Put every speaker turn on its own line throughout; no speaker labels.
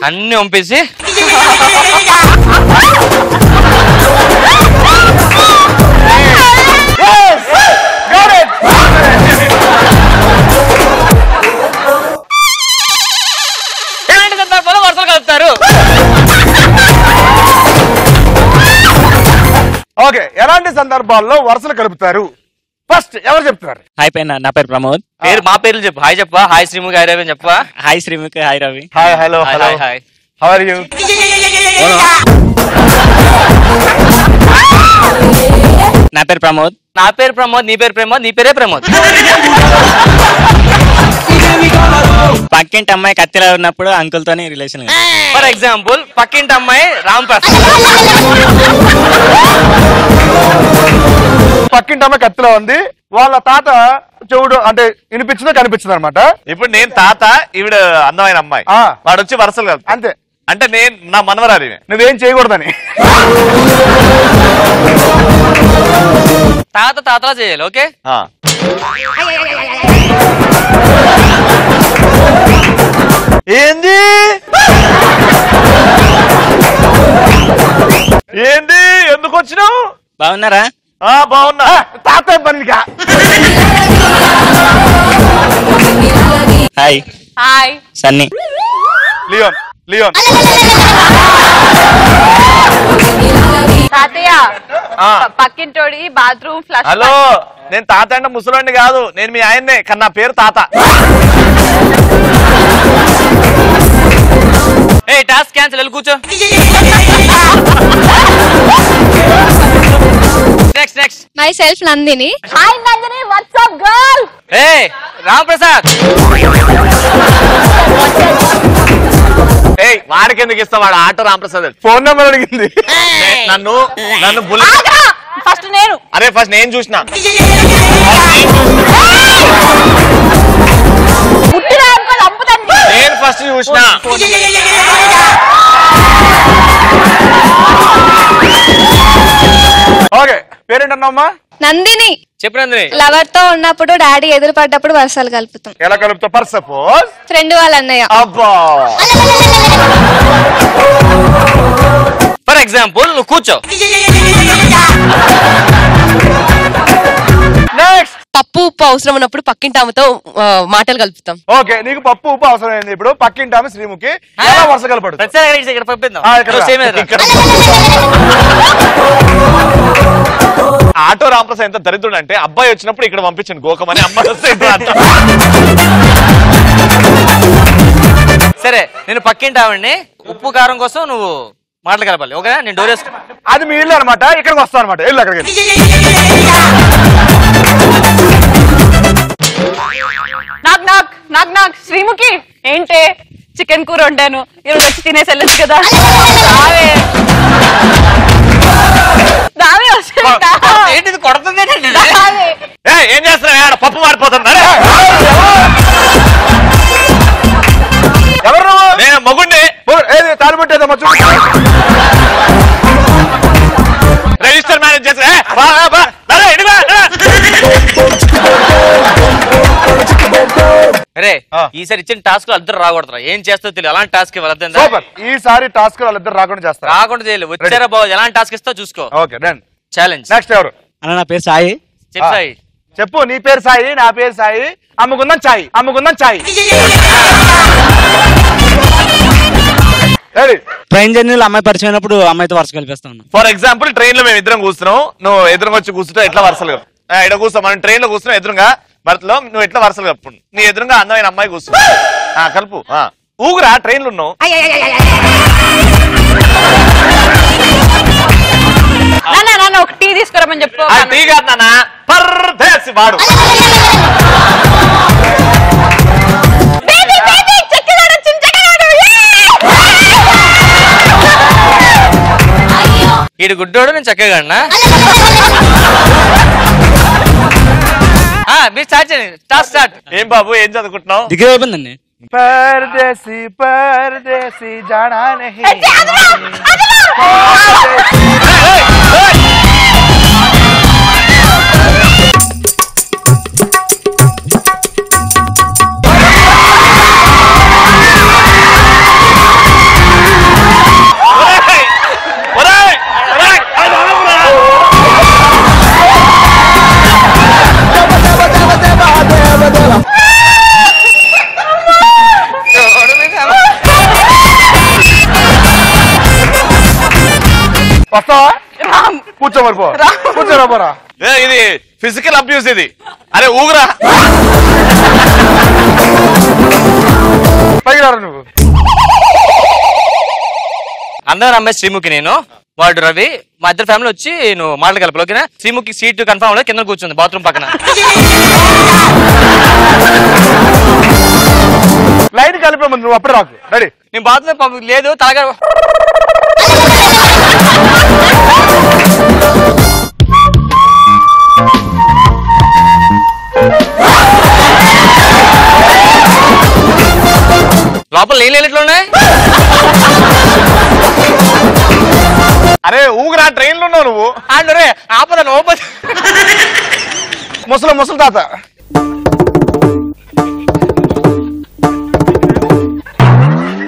అన్ని పంపేసి ఎలాంటి సందర్భాల్లో వరుసలు కలుపుతారు?
ఓకే, ఎలాంటి సందర్భాల్లో వరుసలు కలుపుతారు? ఫస్ట్ ఎవరు చెప్తున్నారు?
హాయ్ పైన, నా పేరు ప్రమోద్.
మా పేర్లు చెప్పు. హాయ్ చెప్పా. హాయ్ శ్రీముఖి, హాయ్ రవి చెప్పా.
Hi Sreemukhi, hi Ravi.
Hi, hello, hello,
hi.
How are you?
నా పేరు ప్రమోద్.
నా పేరు ప్రమోద్. నీ పేరు ప్రమోద్. నీ పేరే ప్రమోద్.
పక్కింటి అమ్మాయి కత్తిలో ఉన్నప్పుడు అంకుల్ తోని రిలేషన్.
ఫర్ ఎగ్జాంపుల్, పక్కింటి అమ్మాయి రామ్ ప్రసాద్.
పక్కింటి అమ్మాయి కత్తిలో ఉంది, వాళ్ళ తాత చెవుడు అంటే వినిపించిందో కనిపించింది అనమాట.
ఇప్పుడు నేను తాత, ఈవిడ అందమైన అమ్మాయి, వాడు వచ్చి వరుసలు కలుపు.
అంతే.
అంటే నేను నా మనవరాలి,
నువ్వేం చేయకూడదని.
తాత తాతలా చేయాలి. ఓకే,
ఏంది ఏంది ఎందుకు వచ్చినావు?
బాగున్నారా?
బాగున్నా.
తాత పనిగా.
Hi.
Hi
Sunny.
Leone. Leone.
తాతయ్య, పక్కింటోడి బాత్రూమ్ ఫ్లష్.
హలో, నేను తాత అంటే ముసలోండి కాదు, నేను మీ ఆయన్నే, కానీ నా పేరు తాత.
ఏ టాస్క్ క్యాన్సిల్, వెళ్ళి కూర్చో. Next next.
Myself Nandini.
Hi Nandini, what's up girl?
A Ram Prasad.
ఏయ్, వాడికి ఎందుకు ఇస్తావు? వాడు ఆటో రామప్రసాద్.
ఫోన్ నెంబర్ అడిగింది.
నన్ను
ఫస్ట్ నేను.
అరే ఫస్ట్ నేను చూసిన. నేను ఫస్ట్ చూసిన.
ఓకే, పేరేంటన్నామ్మా?
నందిని.
చెప్పు నందిని.
లవర్ తో ఉన్నప్పుడు డాడీ ఎదురు పడ్డప్పుడు వర్షాలు కలుపుతాం.
ఎలా కలుపుతావు? ఫర్ సపోజ్
ఫ్రెండ్ వాళ్ళ అన్నయ్య.
అబ్బా.
ఫర్ ఎగ్జాంపుల్, నువ్వు కూర్చో.
నెక్స్ట్.
పప్పు ఉప్పు అవసరం ఉన్నప్పుడు పక్కింటి ఆమెతో మాటలు కలుపుతాం.
ఓకే, నీకు పప్పు ఉప్పు అవసరం అయింది. ఇప్పుడు పక్కింటి ఆమె శ్రీముఖి ఎలా వరుస కలపడు?
ఇక్కడ పంపిద్దాం.
ఆటో రామప్రసాద్ ఎంత దరిద్రుడు అంటే, అబ్బాయి వచ్చినప్పుడు ఇక్కడ పంపించండి గోకమని, అమ్మాయి వస్తే
సరే, నేను పక్కింటి ఆవిడ్ని, ఉప్పు కారం కోసం నువ్వు మాటలు కలపాలి. ఓకేనా? నేను డోర్ వేసుకున్నా.
అది మీ ఇల్లు అనమాట, ఇక్కడికి వస్తా అనమాట. ఇల్లు అక్కడికి.
నాక్ నాక్ నాక్ నాక్. శ్రీముఖి, ఏంటే చికెన్ కూర వండాను, ఈరోజు వచ్చి తినేసి వెళ్ళచ్చు కదా.
ఏంటిది కొడుతుంది?
ఏం చేస్తున్నా? పప్పు మారిపోతుంది.
ఎవరు?
నేను మగుండి.
ఏది తాలిబట్టేదమ్మా? చూడు,
రిజిస్టర్ మేనేజ్ చేస్తా.
అరే, ఈసారి ఇచ్చిన టాస్క్ లో ఇద్దరు రాకూడదు. ఏం చేస్తావు తెలియదు. ఎలాంటి టాస్క్ ఇవ్వాలి?
ఈసారి టాస్క్ వాళ్ళిద్దరు రాకుండా చేస్తారు.
రాకుండా చేయలేదు. వచ్చారా బాబు, ఎలాంటి టాస్క్ ఇస్తావు చూసుకో.
Okay done.
ఛాలెంజ్.
నెక్స్ట్ ఎవరు?
అన్న, నా పేరు సాయి.
చెప్పు సాయి.
చెప్పు. నీ పేరు సాయి, నా పేరు సాయి. అమ్ముకుందాం చాయ్, అమ్ముకుందాం చాయ్.
ట్రైన్ జర్నీలో అమ్మాయి పరిచయం అయినప్పుడు అమ్మాయితో వరుస కలిపేస్తాను.
ఫర్ ఎగ్జాంపుల్, ట్రైన్ లో మేము ఇద్దరం కూర్చున్నాం, నువ్వు ఎదురుగా వచ్చి కూర్చుంటే ఎట్లా వరుసలు ఇక్కడ కూర్చో. మనం ట్రైన్ లో కూర్చున్నాం ఎదురుగా, భర్తలో నువ్వు ఎట్లా వరుసలు కప్పు. నీ ఎదురుగా అందమైన అమ్మాయి కూర్చున్నా, కలుపు. ఊగురా, ట్రైన్లు ఉన్నావు.
ఒక టీ తీసుకురామని చెప్పు.
టీ కాదు నాన్న, పర్దేసి వాడు.
ఈడు గుడ్డోడు, నేను చక్కగా అన్నా. మీరు స్టార్ట్ చేయండి. Task start.
ఏం బాబు, ఏం చదువుకుంటున్నావు?
డిగ్రీ అయిపోయిందండి.
परदेसी परदेसी जाना नहीं వస్తావా కూర్చో మరి పో కూర్చోరా పోరా
ఇది ఫిజికల్ అబ్యూస్ ఇది అరే ఊగురా
పైకి రారా నువ్వు
అందరూ అమ్మాయి శ్రీముఖి నేను వాడు రవి మా ఇద్దరు ఫ్యామిలీ వచ్చి నువ్వు మాటలు కలపలు ఓకేనా శ్రీముఖి సీట్ కన్ఫర్మ్ అవ్వలేదు కింద కూర్చుంది బాత్రూమ్ పక్కన
లైన్ కలిపే ముందు నువ్వు అప్పుడే రాకు రెడీ
నేను బాత్రూమ్ లేదు తాగా లోపల నీళ్ళు ఉన్నాయి
అరే ఊగురా ట్రైన్ లో ఉన్నావు నువ్వు
ఆడరే ఆపద ఓపద
ముసలి తాత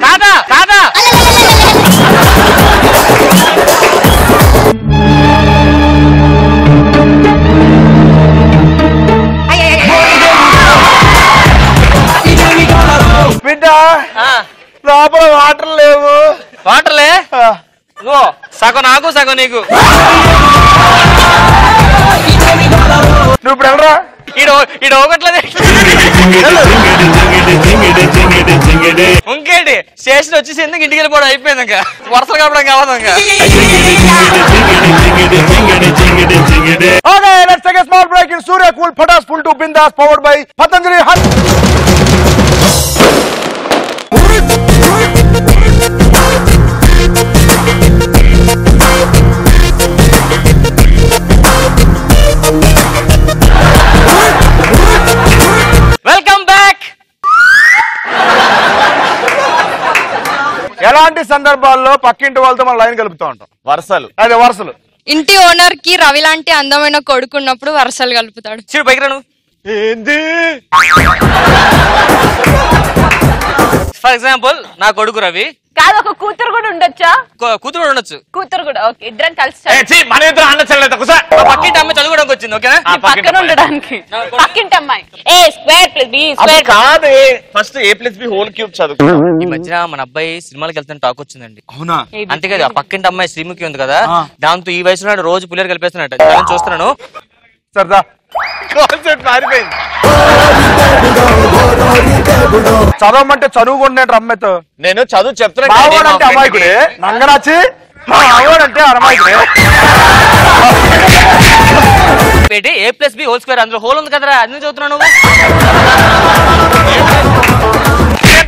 కాదా కాదా
బిడ్డ లోపల వాటర్ లేవు
వాటర్లే ఓ సగం నాకు సగం నీకు
నువ్వు ఇప్పుడు వెళ్ళరా
ఈడ ఒకట్లేదు ఇంకేంటి స్టేషన్ వచ్చేసి ఎందుకు ఇంటికి వెళ్ళిపోవడం అయిపోయింది ఇంకా వరుసలు కావడం కావదు ఇంకా
Okay, let's take a small break in Surya Cool Patas Full to Bindas powered by Patanjali Hut.
Welcome back
ఎలాంటి సందర్భాల్లో పక్కింటి వాళ్ళతో మనం లైన్ కలుపుతూ ఉంటాం
వరుసలు
అదే వరుసలు
ఇంటి ఓనర్ కి రవి లాంటి అందమైన కొడుకున్నప్పుడు వరుసలు కలుపుతాడు
చూడు పైకి రాను
ఏంది
ఫర్ ఎగ్జాంపుల్ నా కొడుకు రవి
కాదు ఒక కూతురు కూడా ఉండొచ్చా
కూతురు కూడా ఉండొచ్చు
కూతురు కూడా ఓకే ఇద్దరం కలిసి
మన ఇద్దరు అన్నచలేదు ఒకసారి
పక్కింటి అమ్మాయి చదువుకోవడానికి వచ్చింది ఓకేనా
పక్కన ఉండడానికి పక్కింటి అమ్మాయి ఏ స్క్వేర్ ప్లస్ బి
అది
స్క్వేర్
కాదు ఫస్ట్ A+B హోల్ క్యూబ్ చదువు
ఈ మధ్యన మన అబ్బాయి సినిమాలకు వెళ్తాను టాక్ వచ్చిందండి
అవునా
అంతేకాదు ఆ పక్కింటి అమ్మాయి శ్రీముఖి ఉంది కదా దాంతో ఈ వయసులో రోజు పులియర్ కలిపేస్తున్నట్టు నేను చూస్తున్నాను
సరదా
కాన్సెప్ట్ మారిపోయింది
చదవమంటే చదువుకుంటే రమ్మతో
నేను చదువు
మావాడంటే
చెప్తున్నా
అమాయకుడే నంగనాచి మా మావాడంటే అమాయకుడే
ఏంటి A+B హోల్ స్క్వేర్ అందులో హోల్ ఉంది కదరా అన్ని చదువుతున్నావు నువ్వు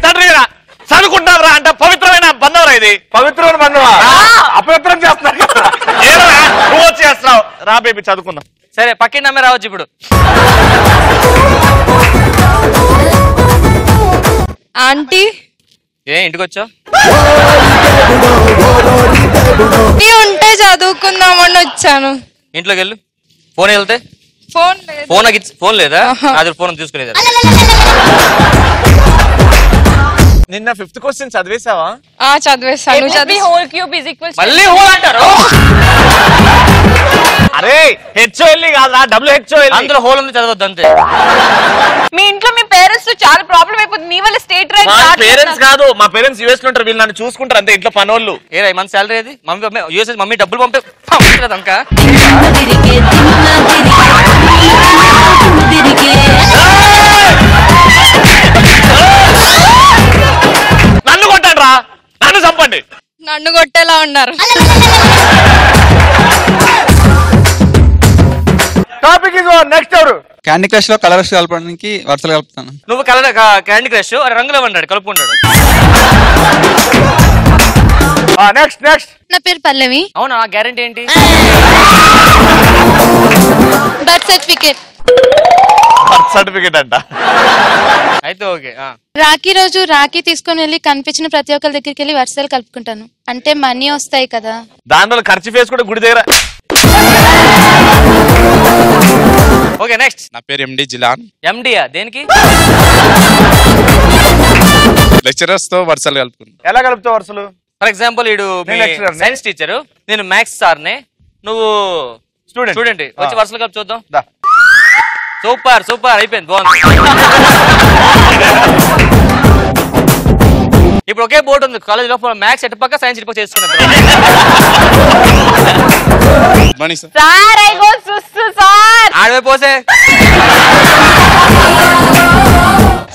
తండ్రిరా చదువుకుంటావురా అంటే పవిత్రమైన బంధవరా ఇది
పవిత్రమైన బంధువా అపవిత్రం చేస్తున్నారు కదా
ఏరా నువ్వు వచ్చి చేస్తున్నావు రా బేబీ చదువుకుందాం
సరే పక్కింటి అమ్మాయి రావచ్చు ఇప్పుడు
ఆంటీ
ఏ ఇంటికి వచ్చావు
ఉంటే చదువుకుందామని వచ్చాను
ఇంట్లోకి వెళ్ళు ఫోన్ వెళ్తే
ఫోన్ లేదు
ఫోన్ ఫోన్ లేదా అది ఫోన్ తీసుకునేది
నిన్న 5th క్వశ్చన్ చదివేశావా
చదివేస్తాను చదివి
హోల్ క్యూబ్ ఇస్ ఈక్వల్స్
మళ్ళీ హోల్ అంటారు
అరే HOL కాదా WHOL
అందులో హోల్ ఉంది చదవద్దు అంతే
మీ ఇంట్లో మీ పేరెంట్స్ తో చాలా ప్రాబ్లం అయిపోతుంది నీ వల్ల స్టేట్ రైట్
మా పేరెంట్స్ కాదు మా పేరెంట్స్ US లో ఉంటారు వీళ్ళు నన్ను చూసుకుంటారు అంతే ఇంట్లో పనోళ్ళు
ఏ మన శాలరీ ఏది మమ్మీ యూఎస్ మమ్మీ డబ్బులు పంపే కదా ఇంకా
నన్ను కొట్టండి రా నన్ను చంపండి
నన్ను కొట్టేలా ఉన్నారు
టాపిక్ ఇస్ నెక్స్ట్ ఎవరు
క్యాండీ క్రష్ లో కలర్స్ కలపడానికి వరుసలు కలుపుతాను.
నువ్వు కలర్ క్యాండీ క్రష్ రంగులు ఇవ్వండి కలుపుకుంటాడు
నెక్స్ట్ నెక్స్ట్.
నా పేరు పల్లవి.
అవునా, గ్యారెంటీ ఏంటి?
Birth certificate.
బర్త్ సర్టిఫికేట్ అంట.
అయితే ఓకే.
రాఖీ రోజు రాఖీ తీసుకొని వెళ్ళి కనిపించిన ప్రతి ఒక్కరి దగ్గరికి వెళ్ళి వరుసలు కలుపుకుంటాను. అంటే మనీ వస్తాయి కదా.
దానిలో ఖర్చు ఫేస్ కూడా గుడి దగ్గర.
Okay next.
నా పేరు ఎండి జిలాన్.
ఎండియా దేనికి?
లెక్చరర్స్ తో వరుసలు కలుపుకుంటాను.
ఎలా కలుపుతావు వరుసలు?
ఫర్ ఎగ్జాంపుల్ ఇడు సైన్స్ టీచర్, నేను మ్యాథ్స్ సార్ని, నువ్వు స్టూడెంట్ వచ్చి వరుసలు కలిపి చూద్దాం. సూపర్ సూపర్ అయిపోయింది, బాగుంది. ఇప్పుడు ఒకే బోర్డు ఉంది కాలేజ్ లో, మ్యాథ్స్ ఎటు పక్క సైన్స్ ఇటు పక్క చేసుకున్నాం.
Good morning sir.
Sir I go సుస్సు సార్.
ఆడవే పోసే.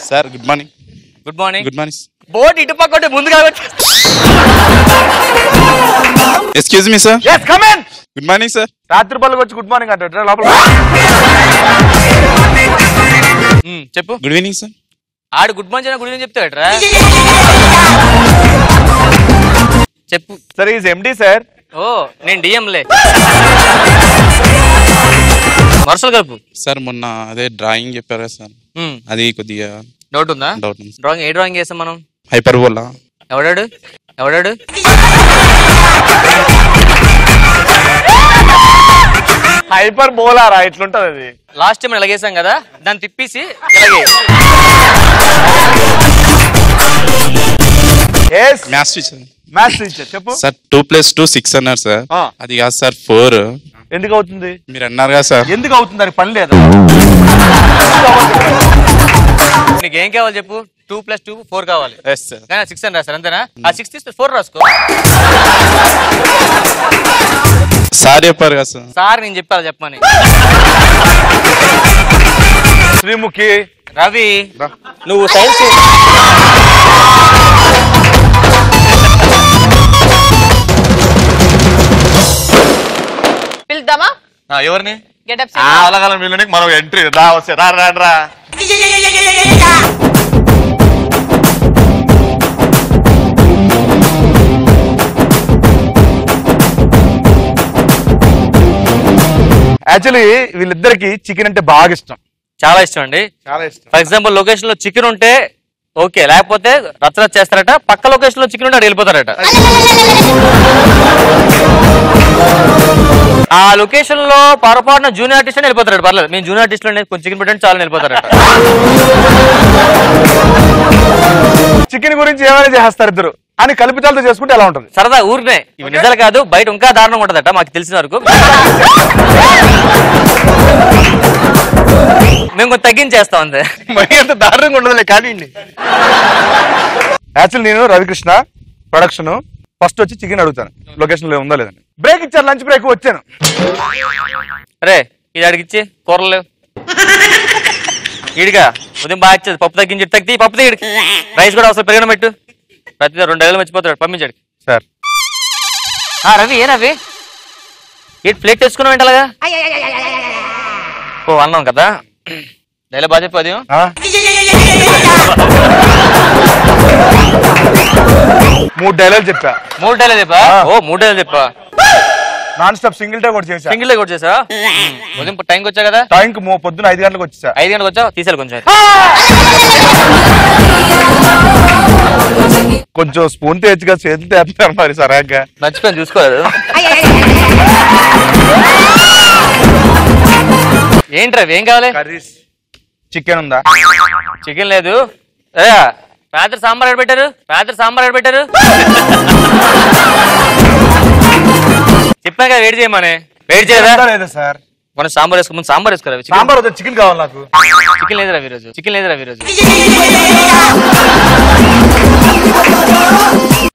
Sir good morning.
Good morning.
Good morning.
Board ఇటు పక్క ఉంటే ముందు కాబట్టి.
Excuse me sir.
yes come in.
Good morning sir.
రాత్రి పళ్ళకి వచ్చి గుడ్ మార్నింగ్ అంటాడు లోపల.
చెప్పు.
Good evening sir.
ఆడు గుడ్ మార్నింగ్ గుడ్ ఈవినింగ్ చెప్తాడరా. చెప్పు.
Sir is MD sir.
ఓ నేను డిఎంలే. వరుసలు కలుపు.
సార్ మొన్న అదే డ్రాయింగ్ చెప్పారు కదా సార్, అది కొద్దిగా
డౌట్ ఉందా?
డౌట్ ఉంది.
డ్రాయింగ్ ఏ డ్రాయింగ్ చేస్తాం మనం?
హైపర్బోలా.
ఎవడాడు?
హైపర్ బోలారా ఇట్లుంటది అది.
లాస్ట్ టైం ఇలాగేసాం కదా, దాన్ని తిప్పేసి ఇలాగే.
Maths teacher.
మ్యాథ్స్ టీచర్ చెప్పు
సార్ 2+2 6 అన్నారు సార్. అది కాదు సార్ 4.
ఎందుకు అవుతుంది?
మీరు అన్నారు కదా సార్.
ఎందుకు అవుతుంది? దానికి పని లేదా?
నీకు ఏం కావాలి చెప్పు. 2+2 4 కావాలి. 6 అని రాస్తారు అంతేనా? ఆ 6 తీస్తే 4 రాసుకో.
సార్ చెప్పారు కదా సార్.
సార్ నేను చెప్పాలి చెప్పమని.
శ్రీముఖి,
రవి నువ్వు సైన్స్
పిలుద్దామా?
ఎవరిని?
గెటప్
అలాగల వీళ్ళని మనం ఎంట్రీ రా వస్తే రా రా రా.
యాక్చువల్లీ వీళ్ళిద్దరికి చికెన్ అంటే బాగా ఇష్టం.
చాలా ఇష్టం అండి.
చాలా ఇష్టం.
ఫర్ ఎగ్జాంపుల్ లొకేషన్ లో చికెన్ ఉంటే ఓకే, లేకపోతే రచ్చ చేస్తారట. పక్క లొకేషన్ లో చికెన్ ఉంటే అక్కడ వెళ్ళిపోతారట. ఆ లొకేషన్ లో పొరపాటున జూనియర్ ఆర్టిస్ట్ అని వెళ్ళిపోతారట. పర్లేదు, మేము జూనియర్ ఆర్టిస్ట్ లో కొంచెం చికెన్ పెట్టండి చాలా వెళ్ళిపోతారట.
చికెన్ గురించి ఏమైనా చేస్తారు ఇద్దరు అని కల్పితాలతో చేసుకుంటే ఎలా ఉంటుంది?
సరదా ఊరినే, ఇవి నిజాలు కాదు, బయట ఇంకా దారుణంగా ఉంటదట మాకు తెలిసిన వరకు. మేము కొంచెం తగ్గించేస్తాం అంతే.
మరి అంత దారుణంగా ఉండదులే కానీ. యాక్చువల్లీ నేను రవికృష్ణ ప్రొడక్షన్ ఫస్ట్ వచ్చి చికెన్ అడుగుతాను లొకేషన్ లో ఉందా లేదని. బ్రేక్ ఇచ్చారు, లంచ్ బ్రేక్ వచ్చాను.
అరే ఇది అడిగిచ్చి కూరలు ఈడిగా ఉదయం బాగా ఇచ్చేది. పప్పు తగ్గించి తగ్గి పప్పు తీయడికి. రైస్ కూడా అవసరం పెరిగిన పెట్టు. ప్రతి 2 ఏళ్ళు మర్చిపోతాడు, పంపించాడు
సార్.
రవి ఏ రవి ఈ ప్లేట్ తెచ్చుకున్నావు ఏంటలాగా? ఓ అన్నాం కదా, డైలా బాగా చెప్పు. అది
3 డైలాగ్ చెప్పా.
3 డైలాగ్ చెప్పా? ఓ 3 డైలాగ్ చెప్పా.
నాన్ స్టాప్ సింగిల్ టైం కూడా చేసా.
సింగిల్ కూడా చేసా. ఉదయం టైంకి వచ్చా కదా?
టైంకి పొద్దున 5 గంటలకు వచ్చేసా.
5 గంటలకు వచ్చా, తీసారు కొంచెం.
కొంచెం స్పూన్ తెచ్చుగా చేతులు తెస్తున్నారు మరి సరాగ్గా.
మర్చిపోయాను చూసుకోలేదు. ఏంటి రవి ఏం కావాలి?
కర్రీస్ చికెన్ ఉందా?
చికెన్ లేదు. రాత్రి సాంబార్ ఎక్కడ పెట్టారు? చెప్పాను కదా వెయిట్ చేయమని. వెయిట్ చేయదా?
లేదా సార్?
మనం సాంబార్ వేసుకో, సాంబార్ వేసుకోరా.
సాంబార్ వద్దు, చికెన్ కావాలి నాకు.
చికెన్ లేదు రవి ఈరోజు.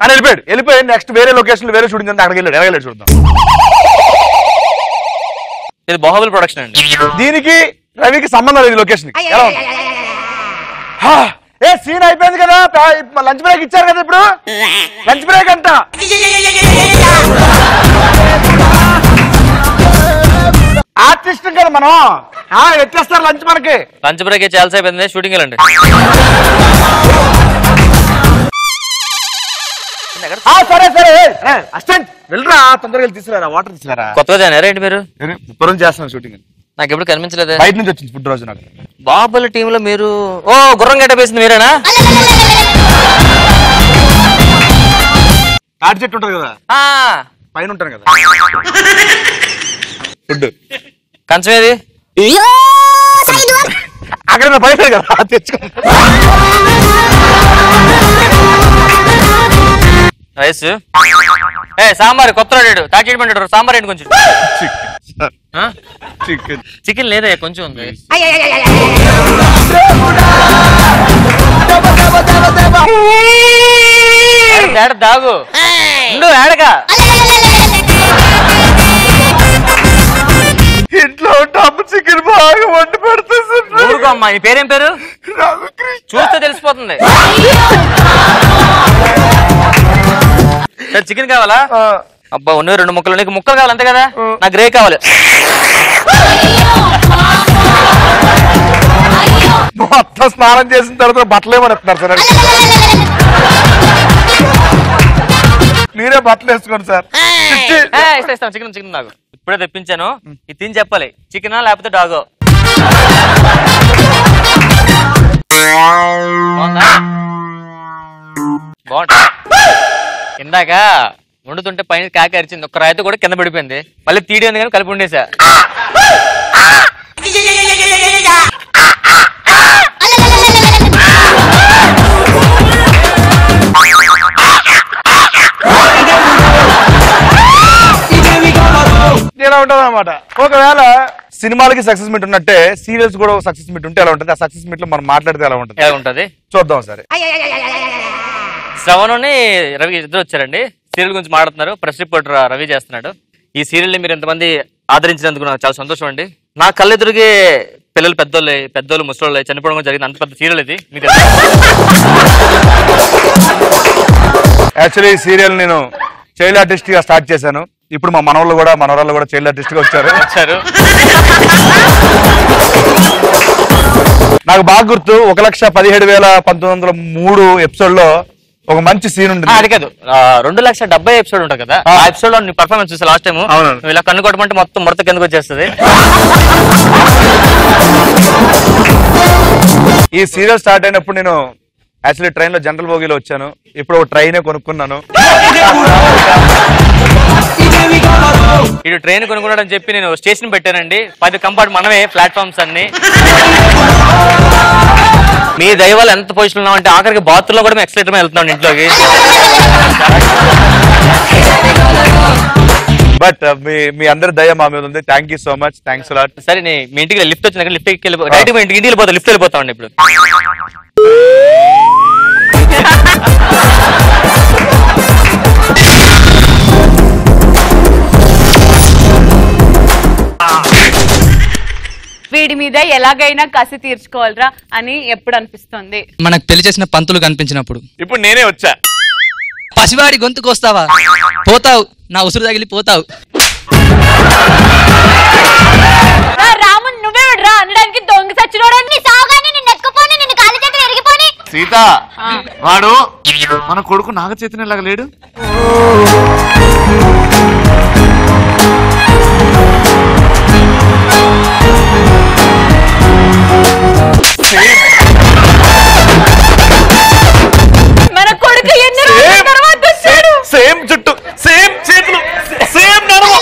అని వెళ్ళిపోయి నెక్స్ట్ వేరే లొకేషన్ వేరే షూటింగ్ అంతా అక్కడికి వెళ్ళాడు చూద్దాం.
ఇది బాహుబలి ప్రొడక్షన్ అండి.
దీనికి రవికి సంబంధం లేదు లొకేషన్. ఏ సీన్ అయిపోయింది కదా, లంచ్ బ్రేక్ ఇచ్చారు కదా, ఇప్పుడు లంచ్ బ్రేక్ అంట. ఆర్టిస్ట్ కదా మనం, ఎత్తేస్తారు లంచ్ మనకి.
లంచ్ బ్రేక్ చాలా సేపు అయింది, షూటింగ్ వెళ్ళండి.
సరే సరే అసిస్టెంట్ వెళ్ళరా, తొందరగా వెళ్ళి తీసుకురా, వాటర్ తీసుకురా.
కొత్తగా జాయిన్ ఏంటి మీరు?
రోజు చేస్తాను షూటింగ్.
నాకు ఎప్పుడు కనిపించలేదు.
బయట నుంచి వచ్చింది ఫుడ్ రోజు నాకు.
బాహుబలి టీమ్ లో మీరు గుర్రం గడ్డ వేసింది మీరేనా?
తాటి చెట్టు ఉంటది కదా, పైన ఉంటాను కదా ఫుడ్.
కంచం ఏది?
అక్కడ బయట కదా తెచ్చుకో.
రైస్ సాంబార్ కొత్త తాకిమంటాడు. సాంబార్ ఏంటి కొంచెం? చికెన్ లేదా కొంచెం ఉంది. దాగు ఏడగా
ఇంట్లో టప్ చికెన్ బాగా వండి పెడుతుంది.
అమ్మా ఈ పేరేం పేరు? చూస్తే తెలిసిపోతుంది. చికెన్ కావాలా? అబ్బా ఉన్న 2 ముక్కలు. నీకు ముక్కలు కావాలి అంతే కదా? నాకు గ్రే కావాలి.
మొత్తం స్నానం చేసిన తర్వాత బట్టలు ఏమని ఎత్తున్నారు సార్? మీరే బట్టలు వేసుకోండి సార్.
ఇస్తాను చికెన్. చికెన్ నాకు ఇప్పుడే తెప్పించాను. ఇది తిని చెప్పాలి చికెనా లేకపోతే డాగో. బాగుంటా. ఇందాక వండుతుంటే పైన కాకి అరిచింది. ఒక్క రాయితో కూడా కింద పడిపోయింది. మళ్ళీ తీడి కానీ కలిపి ఉండేసా.
ఇలా ఉంటది అన్నమాట. ఒకవేళ సినిమాలకి సక్సెస్ మీట్ ఉన్నట్టే సీరియల్స్ కూడా సక్సెస్ మీట్ ఉంటే ఎలా ఉంటుంది? ఆ సక్సెస్ మీట్ లో మనం మాట్లాడితే ఎలా ఉంటుంది?
ఎలా ఉంటది
చూద్దాం సరే.
శ్రవణ్ రవి ఇద్దరు వచ్చారండి. సీరియల్ గురించి మాట్లాడుతున్నారు. ప్రెస్ రిపోర్టర్ రవి చేస్తున్నాడు. ఈ సీరియల్ ని మీరు ఎంతమంది ఆదరించినందుకు నాకు చాలా సంతోషం అండి. నా కళ్ళెదురుగే పిల్లలు పెద్దోళ్ళు ముసలోళ్ళు చనిపోవడం కూడా జరిగింది. అంత పెద్ద సీరియల్ ఇది. మీకు
యాక్చువల్లీ ఈ సీరియల్ నేను చైల్డ్ ఆర్టిస్ట్ గా స్టార్ట్ చేశాను. ఇప్పుడు మా మనవరాళ్ళు కూడా చైల్డ్ ఆర్టిస్ట్ గా వచ్చారు. నాకు బాగా గుర్తు 1,17,1903 ఎపిసోడ్ లో ఒక మంచి సీన్ ఉంటుంది.
అది కాదు 2,70,000 ఎపిసోడ్ ఉంటుంది కదా. ఆ ఎపిసోడ్ లో నీ పర్ఫార్మెన్స్ చూసా లాస్ట్ టైం. ఇలా కన్ను కొట్టమంటే మొత్తం ముడత కిందకు వచ్చేస్తుంది.
ఈ సీరియల్ స్టార్ట్ అయినప్పుడు నేను యాక్చువల్లీ ట్రైన్ లో జనరల్ బోగీలో వచ్చాను. ఇప్పుడు ఒక ట్రైనే కొనుక్కున్నాను.
ఇటు ట్రైన్ కొనుక్కున్నాడని చెప్పి నేను స్టేషన్ పెట్టానండి. 10 కంపార్ట్ మనమే ప్లాట్ఫామ్స్ అన్ని. మీ దైవాలు ఎంత పొజిషన్ ఉన్నాం అంటే ఆఖరికి బాత్రూమ్ లో కూడా మేము ఎక్సలెటర్ వెళ్తున్నాం ఇంట్లోకి.
బట్ మీ అందరి దయ మా మీద ఉంది. Thank you so much. Thanks lot.
సరే మీ ఇంటికి లిఫ్ట్ వచ్చింది. లిఫ్ట్ డైరెక్ట్ ఇంటికి వెళ్ళిపోతాం. లిఫ్ట్ వెళ్ళిపోతామండి ఇప్పుడు.
వీడి మీద ఎలాగైనా కసి తీర్చుకోవాలరా అని ఎప్పుడు అనిపిస్తుంది?
మనకు పెళ్లి చేసిన పంతులు కనిపించినప్పుడు.
ఇప్పుడు నేనే వచ్చా.
పసివాడి గొంతుకు వస్తావా? పోతావు, నా ఉసురు తగిలి పోతావు.
రాముడు నువ్వే రా అనడానికి దొంగ సచ్చినోడని సాగాని నిన్ను ఎక్కపోని నిన్ను కాలి చేతులు ఎరిగిపోని.
సీత వాడు మన కొడుకు నాగ చైతన్యలాగా లేడు?
మన కొడుకు ఎన్ని రోజుల తర్వాత వచ్చాడు.
సేమ్ జుట్టు, సేమ్ చేతులు, సేమ్ నడుము.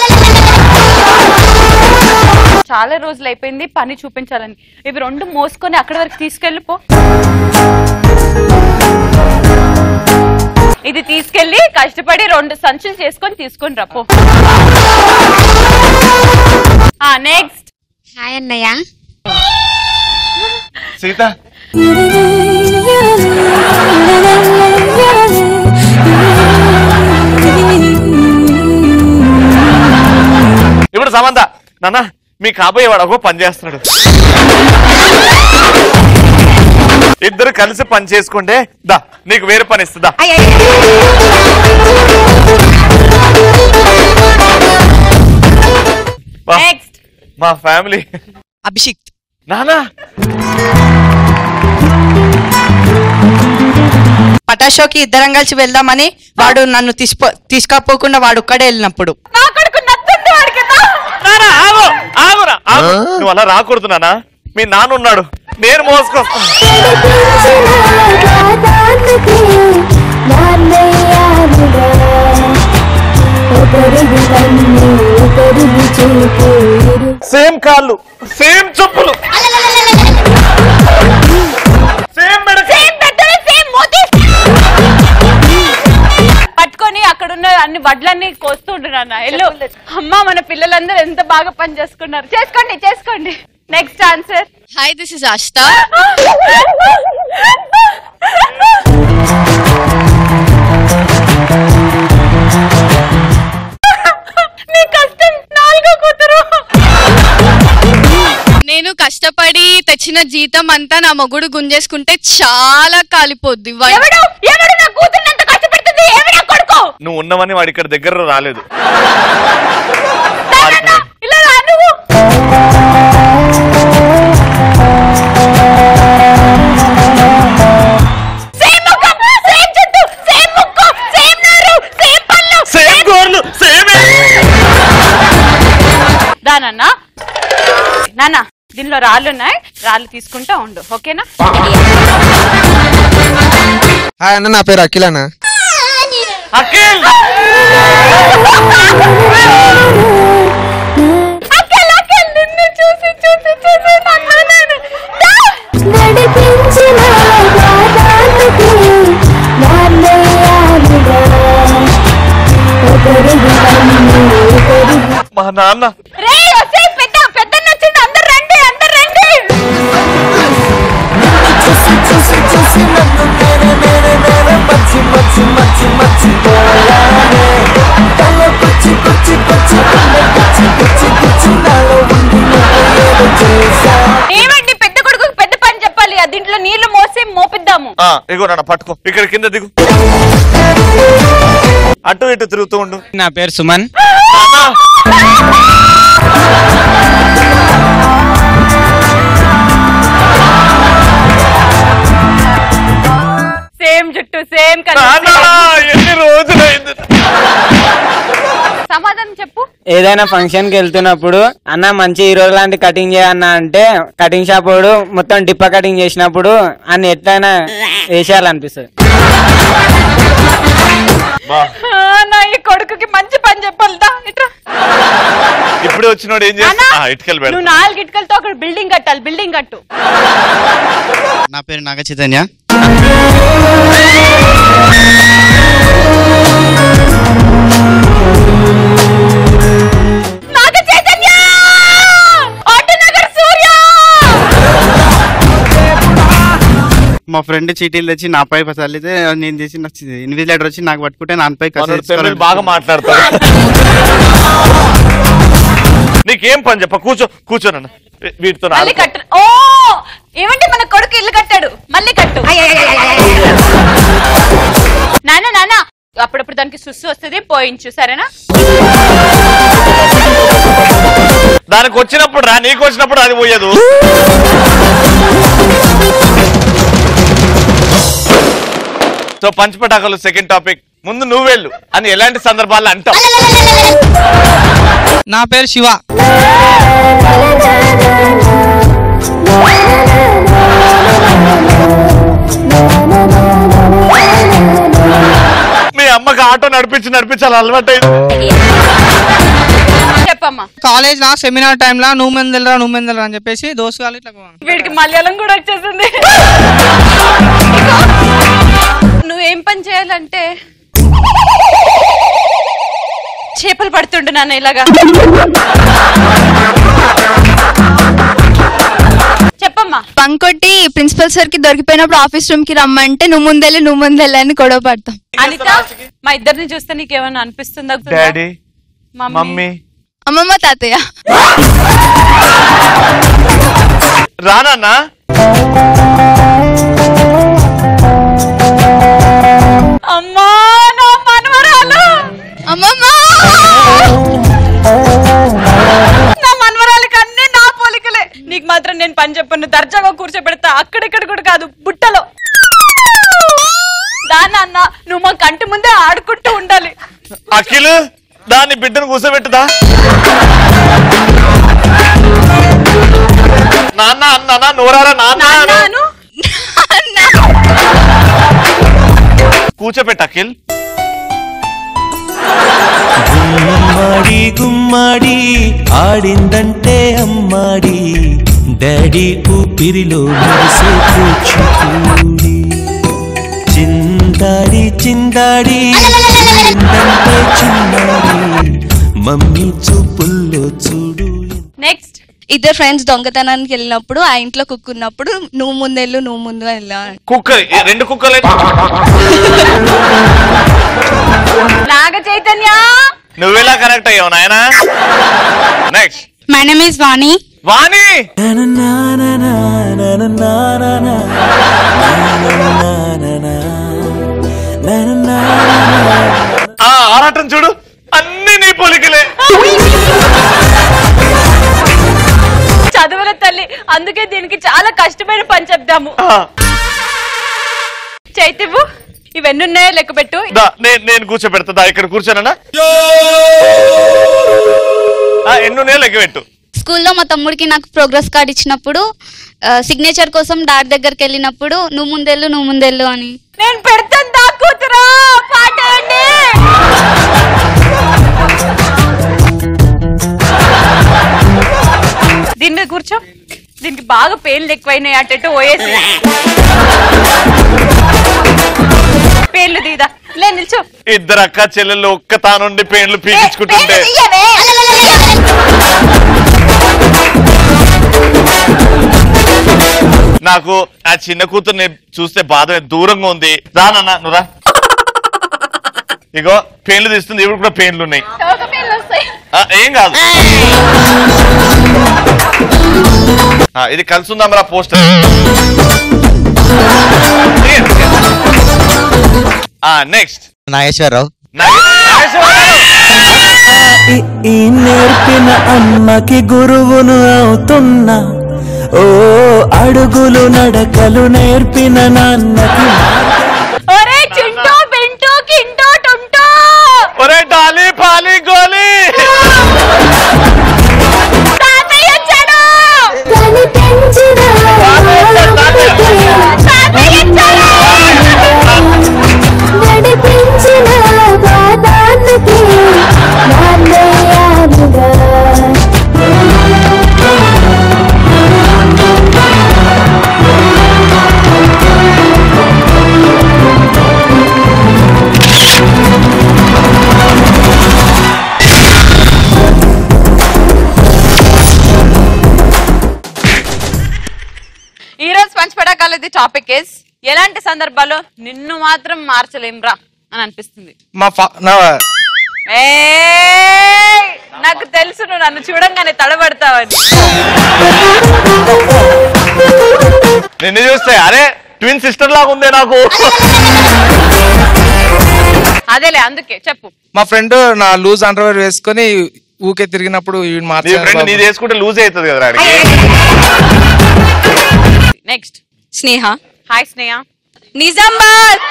చాలా రోజులు అయిపోయింది పని చూపించాలని. ఇవి 2 మోసుకొని అక్కడి వరకు తీసుకెళ్ళిపో. ఇది తీసుకెళ్లి కష్టపడి 2 సంచులు చేసుకొని తీసుకొని రాపో. నెక్స్ట్.
హాయ్ అన్నయ్య.
సీత ఇప్పుడు సమంత నాన్న మీ కాబోయేవాడు ఒక పని చేస్తున్నాడు. ఇద్దరు కలిసి పని చేసుకుంటే దా నీకు వేరే పని ఇస్తుందా? మా ఫ్యామిలీ.
అభిషేక్
నానా
పట
పటాస్ షోకి ఇద్దరం కలిసి వెళ్దామని వాడు నన్ను తీసుకపోకుండా వాడు ఒక్కడే వెళ్ళినప్పుడు
నువ్వు అలా రాకూడదు నాన్న, మీ నాన్న ఉన్నాడు, నేను మోసుకొస్తాను. సేమ్ కాళ్ళు, సేమ్ చెప్పులు,
పట్టుకొని అక్కడున్న అన్ని వడ్లన్నీ కోస్తుంటున్నా. ఎల్లు అమ్మా, మన పిల్లలందరూ ఎంత బాగా పని చేసుకున్నారు. చేసుకోండి చేసుకోండి. Next answer.
Hi, this is Ashta. నేను కష్టపడి తెచ్చిన జీతం అంతా నా మొగుడు గుంజేసుకుంటే చాలా కాలిపోద్ది.
నువ్వు ఉన్నవని వాడు ఇక్కడ దగ్గర రాలేదు.
దానన్నా నాన్న, దీనిలో రాళ్ళు ఉన్నాయి, రాళ్ళు తీసుకుంటా ఉండు, ఓకేనా?
హాయ్ అన్న, నా పేరు అఖిల్ అన్న.
మా నాన్న
ఏమండి, పెద్ద కొడుకు పెద్ద పని చెప్పాలి. దీంట్లో నీళ్లు మోసి మోపిద్దాము.
ఇగో నాన్న పట్టుకో, ఇక్కడ కింద దిగు, అటు ఇటు తిరుగుతూ ఉండు.
నా పేరు సుమన్.
సేమ్ జుట్టు, సేమ్
ఎన్ని రోజులైంది.
సమాధానం చెప్పు.
ఏదైనా ఫంక్షన్ కి వెళ్తున్నప్పుడు అన్న మంచి హీరో లాంటి కటింగ్ చేయన్న అంటే కటింగ్ షాప్ వాడు మొత్తం డిప్ప కటింగ్ చేసినప్పుడు అన్ని ఎట్లయినా వేసేయాలనిపిస్తుంది.
నా ఈ కొడుకుకి మంచి పని చెప్పాలిదా. ఇట్లా
ఇప్పుడు వచ్చినోడు ఏం చేస్తా, ఇటుకలు పెడతా.
నువ్వు 4 ఇటుకలతో ఒక బిల్డింగ్ కట్టాలి, బిల్డింగ్ కట్టు.
నా పేరు నాగ చైతన్య. మా ఫ్రెండ్ చీటీలు తెచ్చి నాపై చల్లితే నేను చేసి ఇన్విజిలేటర్ వచ్చి నాకు పట్టుకుంటే నాపై
బాగా మాట్లాడతాడు. నీకేం పని చెప్ప, కూర్చోనన్న వీటితో.
ఓ ఏమంటే మన కొడుకు ఇల్లు కట్టాడు, మళ్ళీ కట్టు. నాన్న నాన్న, అప్పుడప్పుడు దానికి సుస్సు వస్తుంది, పోయించు, సరేనా?
దానికి వచ్చినప్పుడు రా, నీకు వచ్చినప్పుడు అది పోయేదు. సో పంచపటాకులు సెకండ్ టాపిక్. ముందు నువ్వు వెళ్ళు అని ఎలాంటి సందర్భాల్లో అంటావు?
నా పేరు శివ.
మీ అమ్మకి ఆటో నడిపించాలి అలవాటైంది.
చెప్పమ్మా.
కాలేజ్ నా సెమినార్ టైమ్ లా నువ్వు మెందెలరా అని చెప్పేసి దోస్తులు ఇట్లా.
వీడికి మలయాళం కూడా వచ్చేసింది. నువ్వేం పని చేయాలంటే చేపలు పడుతుండే నాన్న ఇలాగా. చెప్పమ్మా.
పంకొట్టి ప్రిన్సిపల్ సార్ కి దొరికిపోయినప్పుడు ఆఫీస్ రూమ్ కి రమ్మంటే నువ్వు ముందెళ్ళి అని గొడవ పడతాం.
అనిత, మా ఇద్దరిని చూస్తే నీకేమన్నా అనిపిస్తుందా?
డాడీ, మమ్మీ,
అమ్మమ్మ, తాతయ్య.
రానా?
అమ్మా, నా మనవరాలు.
అమ్మమ్మ,
నా మనవరాలకి అన్నీ నా పోలికలే. నీకు మాత్రం నేను పని చెప్పను, దర్జాగా కూర్చోబెడతా. అక్కడిక్కడ కూడా కాదు, బుట్టలో. రా నాన్న, నువ్వు మా కంటి ముందే ఆడుకుంటూ ఉండాలి.
అఖిల్ దాన్ని బిడ్డను కూర్చోబెట్టుదా నాన్న అన్న నోరారా నాన్న కూర్చోబెట్టు అఖిల్.
గుమ్మడి గుమ్మడి ఆడిందంటే అమ్మాడి డాడీ ఊపిరిలో మెరిసే కూచిపూడి చిందాడి చిందాడి ఆడిందంటే చిన్నాడి మమ్మీ చూపుల్లో చూడు.
నెక్స్ట్ ఇద్దరు ఫ్రెండ్స్ దొంగతనానికి వెళ్ళినప్పుడు ఆ ఇంట్లో కుక్క ఉన్నప్పుడు నువ్వు ముందెళ్ళు నువ్వు ముందు వెళ్ళా.
కుక్క రెండు కుక్కలు
నాగ చైతన్య
నువ్వెలా కరెక్ట్ అయ్యావు నాయనా. నెక్స్ట్
మై నేమ్ ఇస్ వాణి.
వాణి ఆరాటం చూడు అన్ని నీ పొలికలే.
చదువుల తల్లి, అందుకే దీనికి చాలా కష్టమైన పని చెప్దాము. చైతివు ఇవన్నీ ఉన్నాయో లెక్క పెట్టు.
నేను కూర్చోబెడతా, ఇక్కడ కూర్చోనన్నా. ఎన్ని ఉన్నాయో లెక్క పెట్టు.
స్కూల్లో మా తమ్ముడికి నాకు ప్రోగ్రెస్ కార్డ్ ఇచ్చినప్పుడు సిగ్నేచర్ కోసం డాడ్ దగ్గరికి వెళ్ళినప్పుడు నువ్వు ముందెళ్ళు అని
నేను పెడతాను. దా కూతురా పాటేయండి. దీని మీద కూర్చో. దీనికి బాగా పెయిన్లు ఎక్కువైనాయి, అటు ఓయేసి పేర్లు దీదా. లే నిల్చో.
ఇద్దరు అక్క చెల్లెళ్ళు ఒక్క తానుండి పేర్లు పీకించుకుంటుంటే నాకు ఆ చిన్న కూతుర్ని చూస్తే బాధ దూరంగా ఉంది. రానన్నా నువ్వు రా. ఇగో పెయిన్లు తీస్తుంది, ఇప్పుడు కూడా పెయిన్లు ఉన్నాయి. ఏం కాదు, ఇది కలిసి ఉందాం రా పోస్టర్. నెక్స్ట్
నాగేశ్వరరావు.
ఈ నేర్పిన అమ్మకి గురువును అవుతున్నా, ఓ అడుగులు నడకలు నేర్పిన నాన్నకి.
ఒరే చింటూ పింటూ కింటూ టుంటూ,
ఒరే డాలి పాలి గోలి.
తాతయ్య వచ్చాడు. టాపిక్ ఇస్ ఎలాంటి సందర్భాల్లో నిన్ను మాత్రం మార్చలేంరా అని అనిపిస్తుంది. నాకు తెలుసు నువ్వు నన్ను చూడంగానే తడబడతావని.
నిన్ను చూస్తే అరే ట్విన్ సిస్టర్ లాగా ఉందే నాకు.
అదేలే అందుకే చెప్పు.
మా ఫ్రెండ్ నా లూజ్ అండర్వేర్ వేసుకొని ఊకే తిరిగినప్పుడు
నీది వేసుకుంటే లూజ్ అవుతుంది కదా.
నెక్స్ట్
స్నేహ.
హాయ్ స్నేహ.
నిజామాబాద్.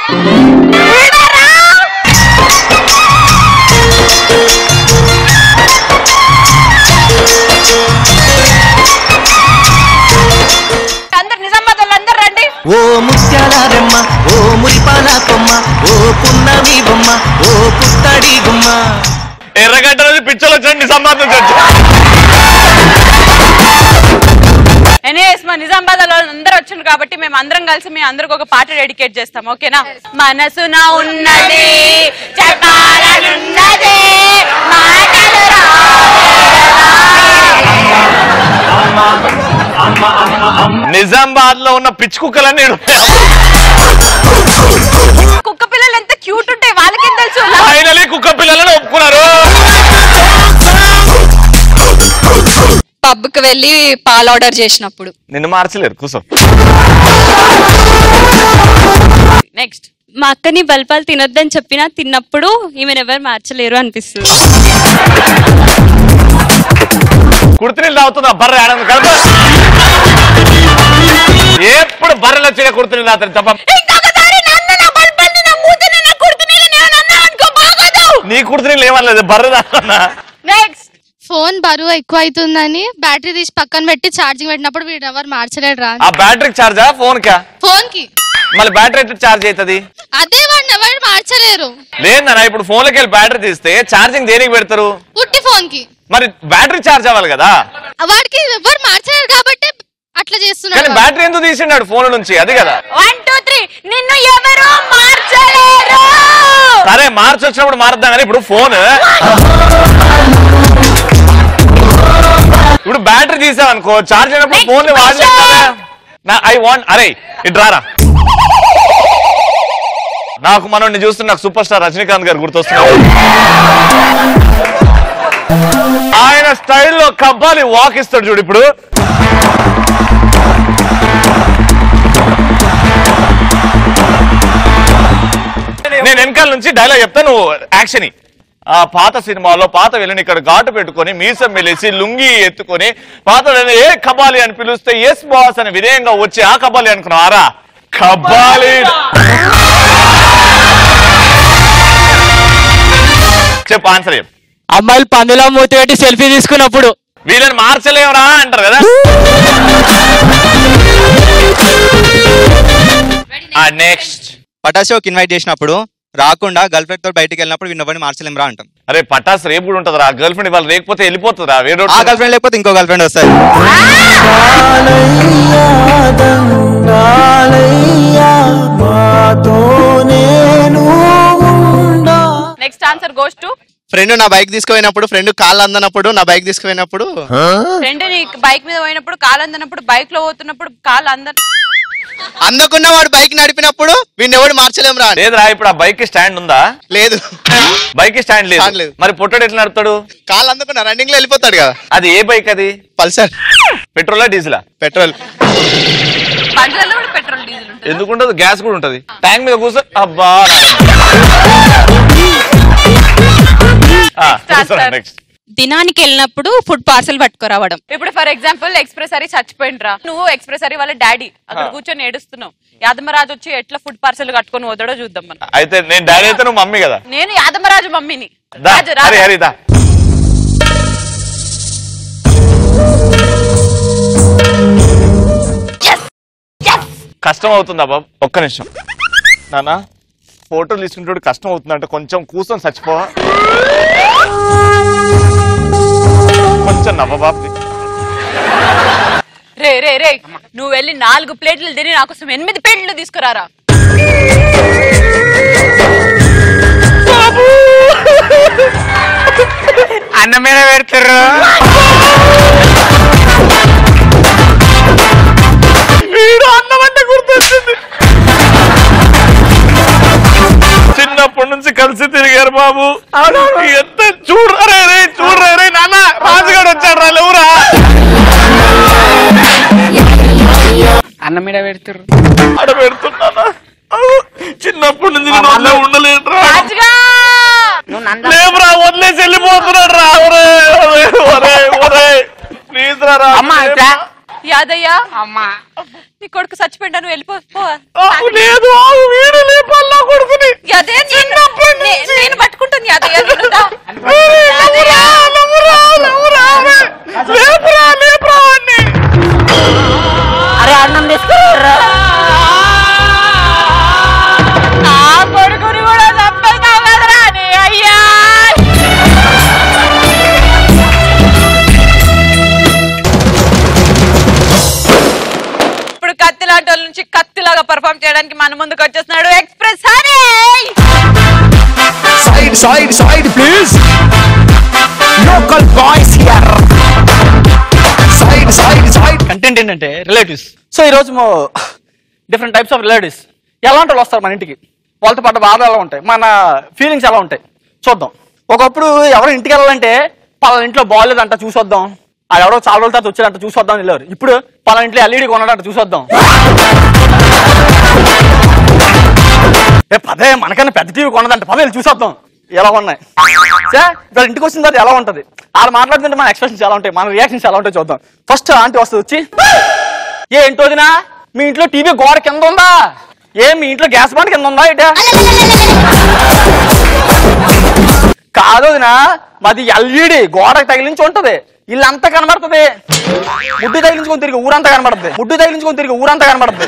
అందరు నిజామాబాద్ వాళ్ళు అందరు రండి.
ఓ ముత్యాల రెమ్మ, ఓ మురిపాల కొమ్మ, ఓ పున్నమి బొమ్మ, ఓ పుత్తడి గుమ్మ.
ఎర్రగడ్డ రోజు పిచ్చలు వచ్చాడు నిజామాబాద్ నుంచి వచ్చి.
ఎనీవేస్ మా నిజామాబాద్ వాళ్ళు అందరూ వచ్చిండ్రు కాబట్టి మేము అందరం కలిసి మీ అందరికి ఒక పాట డెడికేట్ చేస్తాం, ఓకేనా? మనసున ఉన్నది చెప్పాలనున్నది మాటలు
నిజామాబాద్ లో ఉన్న పిచ్చి కుక్కలన్నీ
కుక్క పిల్లలు ఎంత క్యూట్ ఉంటాయి వాళ్ళకేం తెలుసు.
ఫైనలీ కుక్క పిల్లలను ఒప్పుకున్నారు.
పబ్ కి వెళ్ళి పాలు ఆర్డర్ చేసినప్పుడు
నిన్ను మార్చలేరు కూర్చో.
నెక్స్ట్
మా అక్కని బల్పాలు తినొద్దని చెప్పినా తిన్నప్పుడు ఈమెను ఎవరు మార్చలేరు అనిపిస్తుంది.
కుర్తి నీళ్ళు తాగుతుందా బర్రె ఆడదు కలప. ఎప్పుడు బర్రెలు వచ్చి కుర్తి నీళ్ళు తాగుతారు తప్ప. నీ కుర్తిని లేవనలేదు బర్రదా.
నెక్స్ట్
ఫోన్ బరువు ఎక్కువ అవుతుందని బ్యాటరీ తీసి పక్కన పెట్టి ఛార్జింగ్ పెట్టినప్పుడు వీడు ఎవరు మార్చలేడు రా.
ఆ బ్యాటరీకి చార్జా ఫోన్ కా?
ఫోన్ కి.
మళ్ళీ బ్యాటరీ ఎట్లా చార్జ్ అవుతుంది?
అదే వాడిని ఎవరు మార్చలేరు.
లేదన్నా ఇప్పుడు ఫోన్ లోకి వెళ్ళి బ్యాటరీ తీస్తే ఛార్జింగ్ దేనికి పెడతారు?
ఉట్టి ఫోన్ కి.
మరి బ్యాటరీ చార్జ్ అవ్వాలి కదా.
వాడికి ఎవరు మార్చలేరు కాబట్టి అట్లా చేస్తున్నాడు.
కానీ బ్యాటరీ ఎందుకు తీసిండాడు ఫోన్ నుంచి? అది కదా.
1 2 3 నిన్ను ఎవరు మార్చలేరు.
సరే మార్చి వచ్చినప్పుడు మారుద్దాం కానీ ఇప్పుడు ఫోన్ ఇప్పుడు బ్యాటరీ తీసావనుకో చార్జ్ అయినప్పుడు ఫోన్ వాడలేదు కదా. ఐ వాంట్ అరే ఇటు రారా. నాకు మనోడిని చూస్తే నాకు సూపర్ స్టార్ రజనీకాంత్ గారు గుర్తొస్తున్నారు. ఆయన స్టైల్లో కబ్బాలి వాక్ ఇస్తాడు చూడు. ఇప్పుడు నేను వెనకాల నుంచి డైలాగ్ చెప్తా, నువ్వు యాక్షన్. ఆ పాత సినిమాలో పాత వెళ్ళని ఇక్కడ ఘాటు పెట్టుకొని మీసం మెలిసి లుంగి ఎత్తుకొని పాత ఏ కబాలి అని పిలుస్తే ఎస్ బాస్ అని విధేయంగా వచ్చి ఆ కబాలి అనుకున్నావారా? కబాలి చెప్పు, ఆన్సర్ చెప్పు.
అమ్మాయిలు పందులో మూతి పెట్టి సెల్ఫీ తీసుకున్నప్పుడు.
వీళ్ళని మార్చలేవరా అంటారు కదా. నెక్స్ట్
పటాషోకి ఇన్వైట్ చేసినప్పుడు రాకుండా గర్ల్ ఫ్రెండ్ తో బయటికి వెళ్ళినప్పుడు విన్నవని మార్చలేం రా అంటాం.
అరే పటాస్ రేపు కూడా ఉంటుందిరా. గర్ల్ ఫ్రెండ్ ఇవాళ లేకపోతే వెళ్ళిపోతుందిరా. వేరే
ఆ గర్ల్ ఫ్రెండ్ లేకపోతే ఇంకో గర్ల్ ఫ్రెండ్ వస్తుంది.
Next answer goes to
friend నా బైక్ తీసుకుపోయినప్పుడు, ఫ్రెండ్ కాళ్ళు అందనప్పుడు, నా బైక్ తీసుకుపోయినప్పుడు.
ఫ్రెండ్ నీ బైక్ మీద పోయినప్పుడు కాలు అందనప్పుడు, బైక్ లో పోతున్నప్పుడు కాలు
అందకున్న వాడు బైక్ నడిపినప్పుడు వీడిని ఎవడు మార్చలేం రా.
లేదురా ఇప్పుడు ఆ బైక్ స్టాండ్ ఉందా?
లేదు.
బైక్ స్టాండ్ లేదు. మరి పొట్టడు ఎట్లా నడుపుతాడు?
కాళ్ళు అందుకున్న రన్నింగ్ లో వెళ్ళిపోతాడు కదా.
అది ఏ బైక్? అది
పల్సర్.
పెట్రోలా డీజిలా?
పెట్రోల్.
పెట్రోల్ డీజిల్
ఎందుకు ఉండదు? గ్యాస్ కూడా ఉంటది. ట్యాంక్ మీద కూర్చో అబ్బా. నెక్స్ట్
దినానికి వెళ్ళినప్పుడు ఫుడ్ పార్సల్ పట్టుకురావడం.
ఇప్పుడు ఫర్ ఎగ్జాంపుల్ ఎక్స్ప్రెసరీ చచ్చిపోయిండ్రా, నువ్వు ఎక్స్ప్రెసరీ వాళ్ళ డాడీ అక్కడ కూర్చొని ఏడుస్తున్నావు. యాదమరాజు వచ్చి ఎట్లా ఫుడ్ పార్సల్ కట్టుకొని పోతాడో చూద్దాం మనం.
అయితే నేను డాడీ అయితే నువ్వు మమ్మీ కదా.
నేను యాదమరాజు మమ్మీని.
కష్టం అవుతుందా బాబు? ఒక్క నిమిషం నానా, ఫోటోలు తీసుకుంటే కష్టం అవుతుందంటే కొంచెం కూర్చొని చచ్చిపోవా. కొంచెం నవ్వ బాబు.
రే రే రే నువ్వు వెళ్ళి 4 ప్లేట్లు తిని నా కోసం 8 ప్లేట్లు తీసుకురారా.
అన్నం మీద పెడతారు.
అన్నం అంటే గుర్తొచ్చింది. చిన్నప్పటి నుంచి కలిసి తిరిగారు బాబు. ఎంత చూడరే చూడరే నాన్న రాజుగాడు వచ్చాడు రా. లేవురా
అన్నం మీద పెడతారు.
ఆడ పెడుతున్నా. చిన్నప్పటి నుంచి నేను అలా ఉండలేదు రా. లేవురా వదిలేసి వెళ్ళిపోతున్నాడు రా. ప్లీజ్ రా.
యాదయ్య అమ్మా నీ కొడుకు చచ్చిపోయిందా? నువ్వు వెళ్ళిపో.
లేదు వీడు లేపల్లా కొడుకుని.
నేను పట్టుకుంటాను యాదయ్య.
అరే అన్నం తీసుకురా.
కొడుకుని కూడా చంపేస్తావు కదరా నీ అయ్యా. ఇప్పుడు కత్తిలాంటి వాళ్ళ నుంచి కత్తిలాగా పర్ఫార్మ్ చేయడానికి మన ముందుకు వచ్చేస్తున్నాడు express honey.
Side side side please. Local boys here. Side side side.
Content ఏంటంటే రిలేటివ్స్. సో ఈరోజు డిఫరెంట్ టైప్స్ ఆఫ్ రిలేటివ్స్ ఎలాంటి వాళ్ళు వస్తారు మన ఇంటికి, వాళ్ళతో పాటు బాధలు ఎలా ఉంటాయి, మన ఫీలింగ్స్ ఎలా ఉంటాయి చూద్దాం. ఒకప్పుడు ఎవరు ఇంటికి వెళ్ళాలంటే పలానా ఇంట్లో బాగోలేదంట చూసొద్దాం, అది ఎవరో చాలా రోజుల తర్వాత వచ్చాడంట చూసొద్దాం వెళ్ళారు. ఇప్పుడు పలానా ఇంట్లో ఎల్ఈడి కొన్నాడంట చూసొద్దాం. పదే మనకన్నా పెద్ద టీవీ కొన్నదంట పదే చూసొద్దాం ఎలా ఉన్నాయి. ఇక్కడ ఇంటికి వచ్చిన తర్వాత ఎలా ఉంటది, వాళ్ళు మాట్లాడుతుంటే మన ఎక్స్ప్రెషన్స్ ఎలా ఉంటాయి, మన రియాక్షన్స్ ఎలా ఉంటాయి చూద్దాం. ఫస్ట్ ఆంటీ వస్తుంది వచ్చి, ఏంటోదినా మీ ఇంట్లో టీవీ గోడ కింద ఉందా, మీ ఇంట్లో గ్యాస్ బండ్ కింద ఉందా, ఇట కాదు వదినా, మాది ఎల్ఈడి గోడకు తగిలించి ఉంటది, ఇల్లంతా కనబడుతుంది. ముడ్డు తగిలించుకొని తిరిగి ఊరంతా కనబడుతుంది, ముడ్డు తగిలించుకొని తిరిగి ఊరంతా కనబడుతుంది.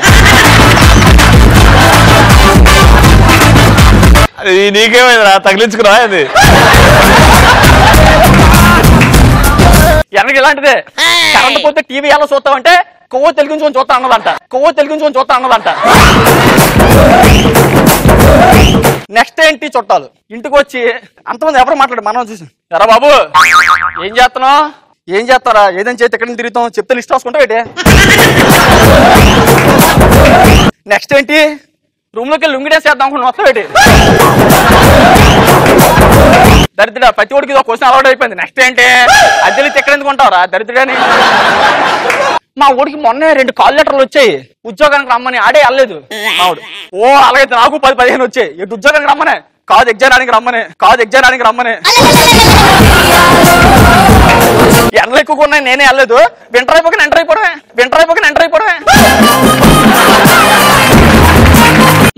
నీకేమైందిరా, తగిలించుకున్నా అది
వెనక ఇలాంటిదే. కరెంట్ పోతే టీవీ ఎలా చూస్తామంటే కొవ్వు తెలిగించుకొని చూస్తా అన్నదంట, కొవ్వు తెలిగించుకొని చూస్తా అన్నదంట. నెక్స్ట్ ఏంటి చుట్టాలు ఇంటికి వచ్చి అంతమంది ఎవరు మాట్లాడు మనం చూసి, ఎరా బాబు ఏం చేస్తున్నావు, ఏం చేస్తారా, ఏదైనా చేతి ఎక్కడికి తిరుగుతాం చెప్తే లిస్ట్ రాసుకుంటా ఏంటి. నెక్స్ట్ ఏంటి రూమ్ లోకి వెళ్ళి లుంగి డాన్స్ చేద్దాం అనుకున్నా, వస్తావు ఏంటి. దరిద్రుడా ప్రతి ఒడికి ఇది ఒక క్వశ్చన్ అలవాటు అయిపోయింది. నెక్స్ట్ ఏంటి అద్దెలు ఎక్కడ ఎందుకుంటావురా దరిద్రుడని. మా ఊడికి మొన్నే 2 కాల్ లెటర్లు వచ్చాయి ఉద్యోగానికి రమ్మని, ఆడే వెళ్ళలేదు ఆవిడ. ఓ అలాగైతే నాకు 10-15 వచ్చాయి, ఎటు ఉద్యోగానికి రమ్మనే కాదు ఎగ్జామ్ రానికి రమ్మనే, కాదు ఎగ్జామ్ రానికి రమ్మనే. ఎండలు ఎక్కువగా ఉన్నాయి నేనే వెళ్ళలేదు. వింటర్ అయిపోయి ఎంటర్ అయిపోవడమే, వింటర్ అయిపోయి ఎంటర్ అయిపోవడమే.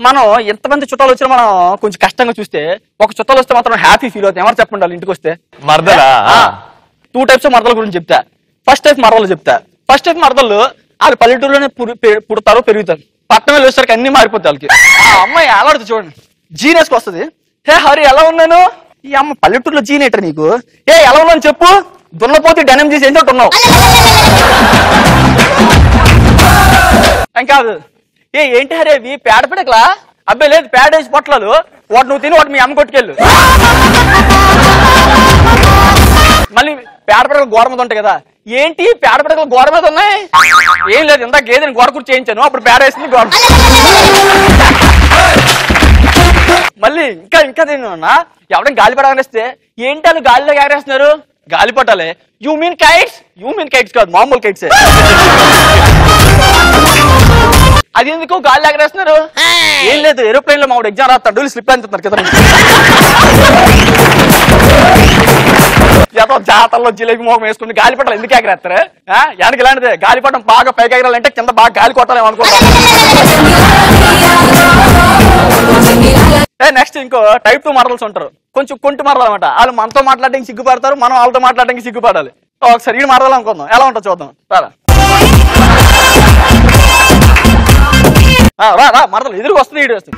మనం ఎంతమంది చుట్టాలు వచ్చినా మనం కొంచెం కష్టంగా చూస్తే, ఒక చుట్టాలు వస్తే మాత్రం హ్యాపీ ఫీల్ అవుతాం. ఎవరు చెప్పండి వాళ్ళు ఇంటికి వస్తే.
మరదలా
2 టైప్స్ ఆఫ్ మరదల గురించి చెప్తా. ఫస్ట్ టైప్ మరదలు చెప్తా. ఫస్ట్ టైప్ మరదలు వాళ్ళు పల్లెటూరులోనే పుడతారు పెరుగుతారు, పట్టణంలో వచ్చేసరికి అన్ని మారిపోతాయి వాళ్ళకి. ఆ అమ్మాయి ఆలాడుతుంది చూడండి, జీనేస్కి వస్తుంది. హే హరి ఎలా ఉన్నాను, ఈ అమ్మ పల్లెటూరులో జీనేటర్ నీకు, ఏ ఎలా ఉన్నాను చెప్పు, దున్నపోతే డెనం చేసి ఏం చోటు ఉన్నావు కాదు. ఏ ఏంటి హరి అవి పేడ పిడకలా, అబ్బాయి లేదు పేడ వేసి పొట్లాలు, వాటి నువ్వు తిని వాటి మీ అమ్మ కొట్టుకెళ్ళు. మళ్ళీ పేడ పిడకలు గోడ మీద ఉంటాయి కదా, ఏంటి పేడ పిడకలు గోడ మీద ఉన్నాయి, ఏం లేదు ఇంత గేదెని గోడ కూర్చి చేయించాను అప్పుడు పేడ వేసింది గోడ. మళ్ళీ ఇంకా ఇంకా తిన్నా ఎవరైనా గాలిపట ఎగరేస్తే ఏంటి వాళ్ళు గాలిలో ఎగరేస్తున్నారు, గాలిపటాలే. యూ మీన్ కైట్స్ కాదు మామూలు కైట్స్. అది ఎందుకు గాలి ఎగరేస్తున్నారు, ఏం లేదు ఏరోప్లేన్ లో మా ఎగ్జామ్ రాస్తాడు స్లిప్ అంటున్నారు కదా. జాతరలో జిలేబీ మోహం వేసుకుని గాలిపటాలు ఎందుకు ఎగరేస్తారు, వెనక ఇలాంటిదే గాలిపటం బాగా పైకి ఎగరాలంటే కింద బాగా గాలి కొట్టాలేమో అనుకుంటాం. నెక్స్ట్ ఇంకో టైప్ 2 మరదల్స్ ఉంటారు, కొంచెం కొంటి మరదలు అనమాట. వాళ్ళు మనతో మాట్లాడడానికి సిగ్గుపడతారు, మనం వాళ్ళతో మాట్లాడడానికి సిగ్గుపడాలి. ఒకసారి ఈ మరదలు అనుకుందాం ఎలా ఉంటుందో చూద్దాం. రా మరదలు ఎదురుకు వస్తుంది, ఇటు వస్తుంది.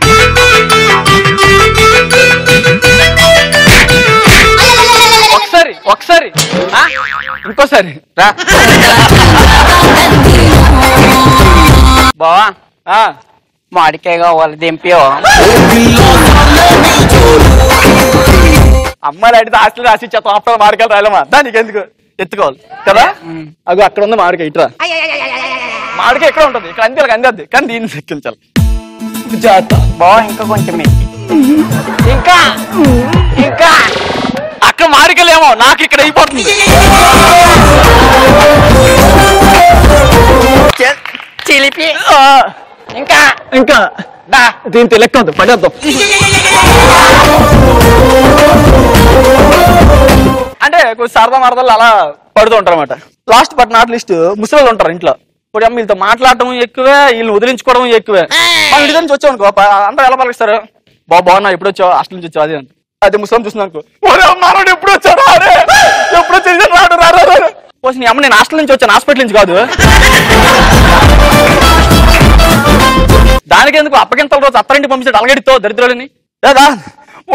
ఒకసారి ఇంకోసారి రా
బావా మాడికాయ కావాలి దింపో.
అమ్మాయిలు అడిగితే హాస్టల్ రాసి ఇచ్చేస్తాం, అప్పుడు మామిడికాయలు రాయలేమా దానికి ఎందుకు ఎత్తుకోవాలి కదా. అవి అక్కడ ఉంది మామిడికాయ, ఇట్రా మామిడికాయ ఎక్కడ ఉంటుంది, ఇక్కడ అంతే అందద్ది కానీ దీన్ని ఎక్కించాలి.
బావా ఇంకా కొంచెమే,
ఇంకా ఇంకా అక్కడ మామిడికాయలేమో నాకు ఇక్కడ అయిపోతుంది.
చిలిపి
ఇంకా ఇంకా దీంతో లెక్క ఉంది పడేద్దాం. అంటే కొంచెం సరదా మరదలు అలా పడుతూ ఉంటారు అనమాట. లాస్ట్ బట్ నాట్ లిస్ట్ ముసలి ఉంటారు ఇంట్లో. ఇప్పుడు అమ్మ వీళ్ళతో మాట్లాడటం ఎక్కువే, వీళ్ళని వదిలించుకోవడం ఎక్కువే. మనం ఇంటి నుంచి వచ్చాం అనుకో అందరూ ఎలా పలికిస్తారు, బాగున్నా ఎప్పుడు వచ్చావు హాస్టల్ నుంచి వచ్చావు అది అని. అదే ముసలి చూస్తున్నాను అనుకో, మనోడు ఎప్పుడు వచ్చాడు అరే ఎప్పుడు వచ్చేది రాడు రాడు. నీ అమ్మ నేను హాస్టల్ నుంచి వచ్చాను హాస్పిటల్ నుంచి కాదు. దానికి ఎందుకు అప్పగింతల రోజు అత్తరింటి పంపించాడు అలగడితో దరిద్రులని లేదా.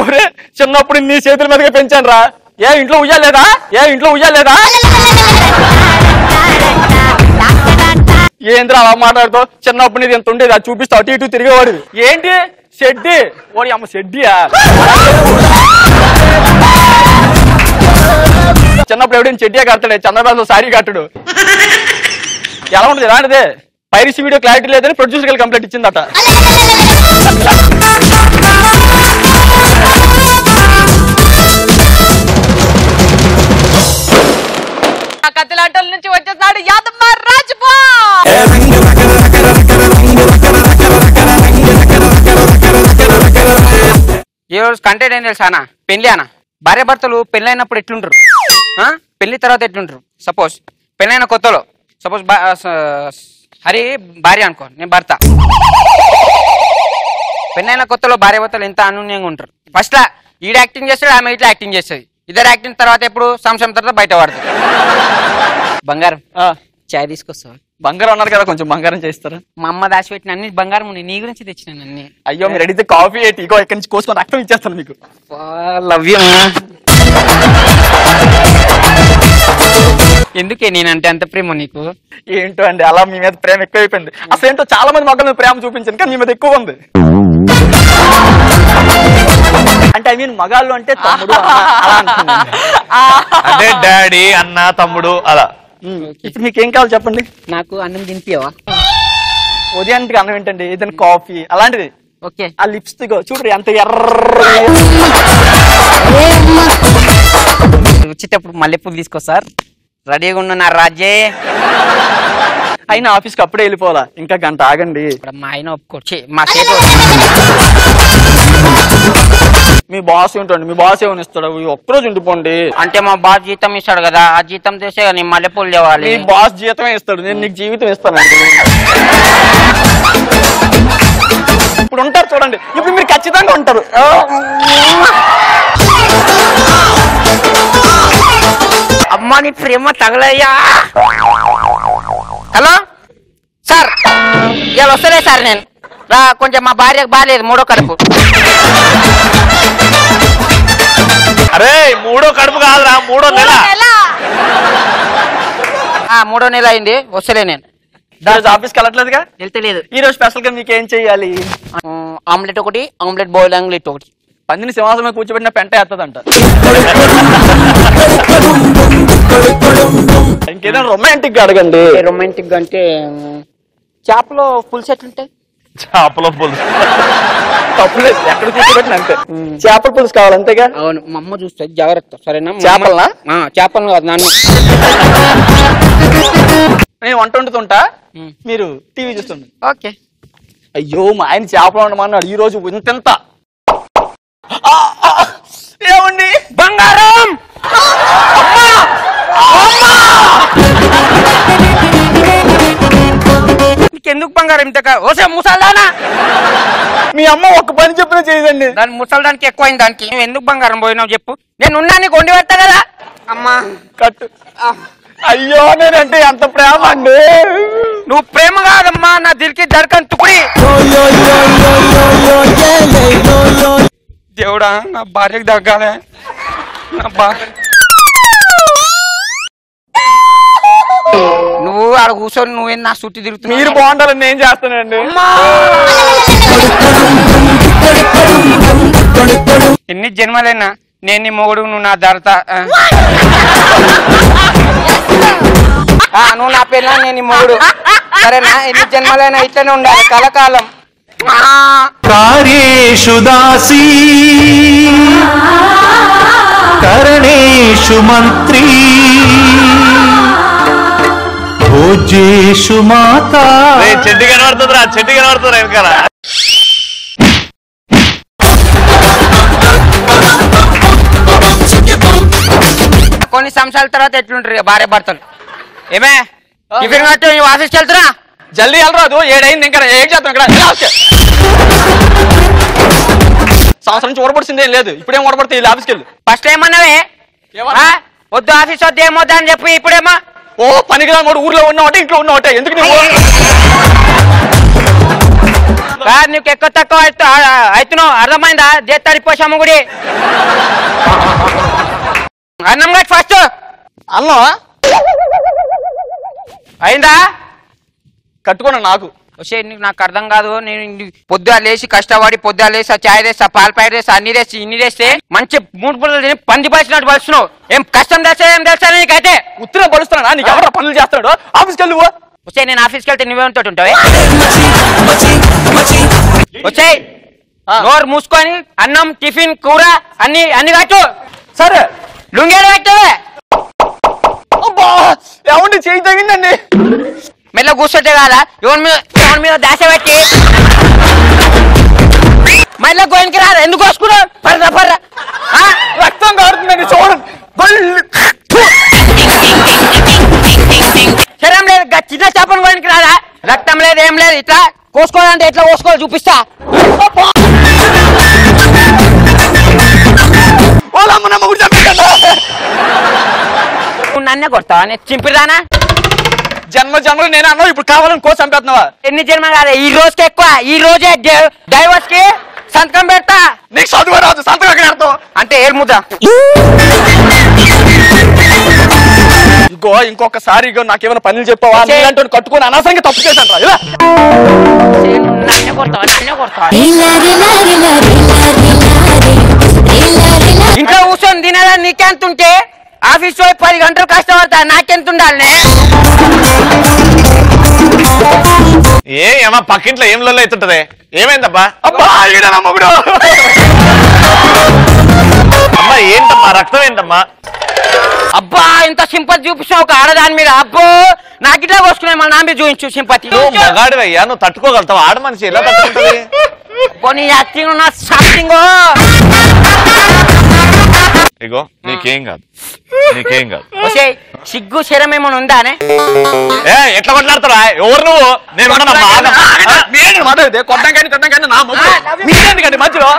ఒరే చిన్నప్పుడు నీ చేతుల మీదగా పెంచాను రా, ఏ ఇంట్లో ఉయ్యాలేదా, ఏ ఇంట్లో ఉయ్యాలేదా. ఏంద్రా అలా మాట్లాడుతూ, చిన్నప్పుడు నీది ఎంత ఉండేది అది చూపిస్తా అటు ఇటు తిరిగేవాడు. ఏంటి షెడ్డి, ఓడి అమ్మ షెడ్డియా. చిన్నప్పుడు ఎవడైనా చెడ్డియా కడతాడే, చంద్రబాబు సారీ కట్టడు. ఎలా ఉంటుంది ఇలాంటిదే. పైరసీ వీడియో క్లారిటీ లేదని ప్రొడ్యూసర్ కంప్లైంట్ ఇచ్చిందట.
కత్తిలాటల నుంచి వచ్చేసాడు యాదమ్మ రాజుపా.
ఈ రోజు కంటెంట్ ఏం తెలుసా, పెళ్లి అన్న భార్య భర్తలు పెళ్ళైనప్పుడు ఎట్లుంటారు, పెళ్లి తర్వాత ఎట్లుంటారు. సపోజ్ పెళ్ళైన కొత్తలో సపోజ్ హరి భార్య అనుకో, నేను భర్త. పెళ్ళైన కొత్తలో భార్య భర్తలు ఎంత అన్యోన్యంగా ఉంటారు. ఫస్ట్ లా ఈడ యాక్టింగ్ చేస్తాడు, ఆమె ఇట్లా యాక్టింగ్ చేస్తుంది. ఇద్దరు యాక్టింగ్ తర్వాత ఎప్పుడు సంవత్సరం తర్వాత బయట పడుతుంది. బంగారం చాయ్ తీసుకొస్తావా?
బంగారం అన్నారు కదా, కొంచెం బంగారం చేస్తారా?
మా అమ్మ దాచిపెట్టిన అన్ని బంగారం ఉన్నాయి, నీ గురించి తెచ్చినాను అన్ని.
అయ్యో మీరు అడిగితే కాఫీ ఏంటి, ఇగో ఇక్కడి నుంచి కోసుకొని రక్తం ఇచ్చేస్తాను మీకు.
Love you. ఎందుకే నేనంటే అంత ప్రేమ నీకు?
ఏంటో అండి అలా మీ మీద ప్రేమ ఎక్కువైపోయింది. అసలు ఏంటో చాలా మంది మగల మీద ప్రేమ చూపించాను, కానీ మీ మీద ఎక్కువ ఉంది. అంటే ఐ మీన్ మగాళ్ళు అంటే తమ్ముడు అలా అంటున్నాను.
అంటే డాడీ, అన్న, తమ్ముడు అలా.
ఇప్పుడు మీకు ఏం కావాలి చెప్పండి.
నాకు అన్నం తినిపియవా?
ఉదయానికి అన్నం ఏంటండి, ఏదైనా కాఫీ అలాంటిది.
ఓకే.
ఆ లిప్స్టిక్ చూడు ఎంత ఎర్ర.
వచ్చేటప్పుడు మల్లెపూలు తీసుకొస్తారు, రెడీగా ఉన్న నా రాజే.
అయినా ఆఫీస్కి అప్పుడే వెళ్ళిపోవాలా, ఇంకా గంట ఆగండి.
మా ఆయన ఒప్పుకోవచ్చు, మా చేతి.
మీ బాస్ ఏంటండి, మీ బాస్ ఏమని ఇస్తాడు? ఒక్కరోజు ఉండిపోండి.
అంటే మా బాస్ జీతం ఇస్తాడు కదా, ఆ జీతం చేసే నేను మల్లెపూలు తేవాలి.
మీ బాస్ జీతమే ఇస్తాడు, నేను నీకు జీవితం ఇస్తానండి. ఇప్పుడు ఉంటారు చూడండి, ఇప్పుడు మీరు ఖచ్చితంగా ఉంటారు.
అమ్మా నీ ప్రేమ తగలయ్యా. హలో సార్, ఇవాళ వస్తలే సార్ నేను. రా, కొంచెం మా భార్యకు బాగాలేదు, 3వ కడుపు.
అరే 3వ కడుపు కాదురా, 3వ నెల.
3వ నెల అయింది, వస్తలే నేను.
ఆఫీస్కి వెళ్ళట్లేదుగా?
వెళ్తలేదు.
ఈ రోజు స్పెషల్ గా మీకు ఏం చెయ్యాలి?
ఆమ్లెట్ ఒకటి, ఆమ్లెట్ బాయిల్ ఆమ్లెట్ ఒకటి.
పందిని సింహాసనం కూర్చోబెట్టిన పెంట ఎత్తదంట. ఇంకేదైనా రొమాంటిక్ గా అడగండి.
రొమాంటిక్ గా అంటే చేపలో పులుసు ఎట్లుంటాయి?
చేపల పులుసు
తప్పులేదు, ఎక్కడ కూర్చోబెట్టిన అంతే. చేపల పులుసు కావాలి అంతేగా?
అవును, మా అమ్మ చూస్తుంది, జాగ్రత్త సరేనా?
చేపలనా?
చేపలను కాదు, నన్ను.
నేను వంట వండుతుంటా, మీరు టీవీ చూస్తుండే.
ఓకే.
అయ్యో మా ఆయన చేపలు వండమన్నాడు ఈ రోజు ఇంతెంత. ఏమండి
బంగారం? నీకెందుకు బంగారం ఇంత? ఓసే ముసల్దానా,
మీ అమ్మ ఒక్క పని చెప్పినా చేయదండి.
దాని ముసల్దానికి ఎక్కువైంది దానికి. నువ్వు ఎందుకు బంగారం పోయినావు చెప్పు, నేను ఉన్నా నీకు వండి పెడతా కదా. అమ్మా
కట్టు. అయ్యో నేనంటే ఎంత ప్రేమ అండి.
నువ్వు ప్రేమ కాదమ్మా, నా దిల్కి దర్కన్ తుకుడి. దేవుడా, నా భార్యకు దగ్గాలే. నువ్వు ఆడ కూర్చొని నువ్వేం నా చుట్టూ తిరుగుతున్నావు?
మీరు బాగుండాలని నేను చేస్తానండి.
ఎన్ని జన్మలైనా నేను నీ మొగుడు, నువ్వు నా దర్త. నువ్వు నా పిల్ల, నేను నీ మొగుడు, సరేనా? ఎన్ని జన్మలైనా ఇట్లనే ఉండాలి కలకాలం.
కార్యేషు దాసీ కరణేషు మంత్రీ భోజేషు మాతా.
చెట్టు కనబడుతుందిరా, చెట్టు కనబడుతుందిరా వెనకాల.
కొన్ని సంవత్సరాల తర్వాత ఎట్లుంటారు భార్య భర్తలు? ఏమే టిఫిన్ కట్టు, ఆఫీస్కి వెళ్తున్నా.
జల్దీ వెళ్ళరాదు, 7 అయింది, ఇంకా ఏం చేస్తాం ఇక్కడ? సంవత్సరం నుంచి ఓడబడిసింది ఏం లేదు, ఇప్పుడేం ఓడబడితే వీళ్ళు ఆఫీస్కి వెళ్ళు.
ఫస్ట్ ఏమన్నావే? వద్దు ఆఫీస్ వద్దు ఏమొద్దు అని చెప్పి ఇప్పుడేమో
ఓ పనికి కూడా ఊర్లో ఉన్నావంటే ఇంట్లో ఉన్నావంటే ఎందుకు
నీకు ఎక్కువ తక్కువ అవుతున్నావు, అర్థమైందా? చేస్తాడిపోసాము గుడి అన్నం కట్టి ఫస్ట్.
అన్నం
అయిందా?
కట్టుకున్నా నాకు
వచ్చే నీకు నాకు అర్థం కాదు. నేను పొద్దుగా లేచి కష్టపడి పొద్దుగా లేసి చాయ్ తెస్తా, పాల ప్యాకెట్ తెస్తా, అన్ని తెచ్చి ఇన్ని తెస్తే మంచి 3 పూటలు తిని పంది పలిచినట్టు పలుస్తున్నావు. ఏం కష్టం తెస్తా ఏం తెలుసా నీకైతే?
ఉత్తరం పలుస్తున్నా, నీకు ఎవరో పనులు చేస్తాడు. ఆఫీస్కి వెళ్ళి
వచ్చే నేను ఆఫీస్కి వెళ్తే నువ్వేంతో ఉంటావే? వచ్చే నోరు మూసుకొని అన్నం టిఫిన్ కూర అన్ని కట్టు.
సరే
లుంగేడు పెట్టవే.
ఏమండి చేయి తగిందండి.
మెల్ల కూర్చోటే కాదా, ఎవరి మీద దాశ పెట్టి మళ్ళీ గోయినకి రాదు. ఎందుకు కోసుకున్నావు? పర్రా పర్రా
రక్తం కారుతుందండి చూడండి.
శరం లేదు, చిన్న చేపను గోయినకి రాదా? రక్తం లేదు ఏం లేదు. ఇట్లా కోసుకోవాలంటే ఎట్లా కోసుకోవాలి చూపిస్తా. నన్నే కొడతావా నేను చింపిరానా
జన్మ జన్మలు నేను అన్నావు ఇప్పుడు కావాలని కోసి చంపేస్తున్నావా
ఎన్ని జన్మ కాదు ఈ రోజుకి ఎక్కువ ఈ రోజే డైవర్స్ కి సంతకం పెడతా
నీకు చదువు రాదు సంతకం ఎక్కడ పెడతావు
అంటే ఏర్ముద్దా
ఇగో ఇంకొకసారి ఇగో నాకేమైనా పనులు చెప్పావా నీలాంటి కట్టుకొని అనవసరంగా తప్పు చేశాను రా
నన్నే కొడతావా నన్నే కొడతావా ఇంట్లో కూర్చొని తినేదా నీకెంత ఉంటే ఆఫీస్ పోయి 10 గంటలు కష్టపడతా నాకెంత ఉండాలి
ఏమా పక్కింట్లో ఏం లొల్లి అవుతుంటది ఏమైందబ్బా
అబ్బా మొగుడు
అమ్మా ఏంటమ్మా రక్తం ఏంటమ్మా
అబ్బా ఇంత సింపతి చూపించావు ఒక ఆడదాని మీద అబ్బో నాకు ఇట్లా కోసుకునే మన నా మీద చూపించు సింపతి
నువ్వు మగాడివయ్యా నువ్వు తట్టుకోగలుగుతావు ఆడ మనిషి ఎలా తట్టుకుంటది
పోనీ యాక్టింగ్ నా షాక్టింగ్
ఇగో నీకేం కాదు నీకేం కాదు
సిగ్గు శరం ఏమైనా ఉందానే
ఎట్లా కొట్లాడతారా ఎవరు నువ్వు నేను
మాట్లాడితే కొట్టం కానీ నా మొగుడు మీరేందుకండి మధ్యలో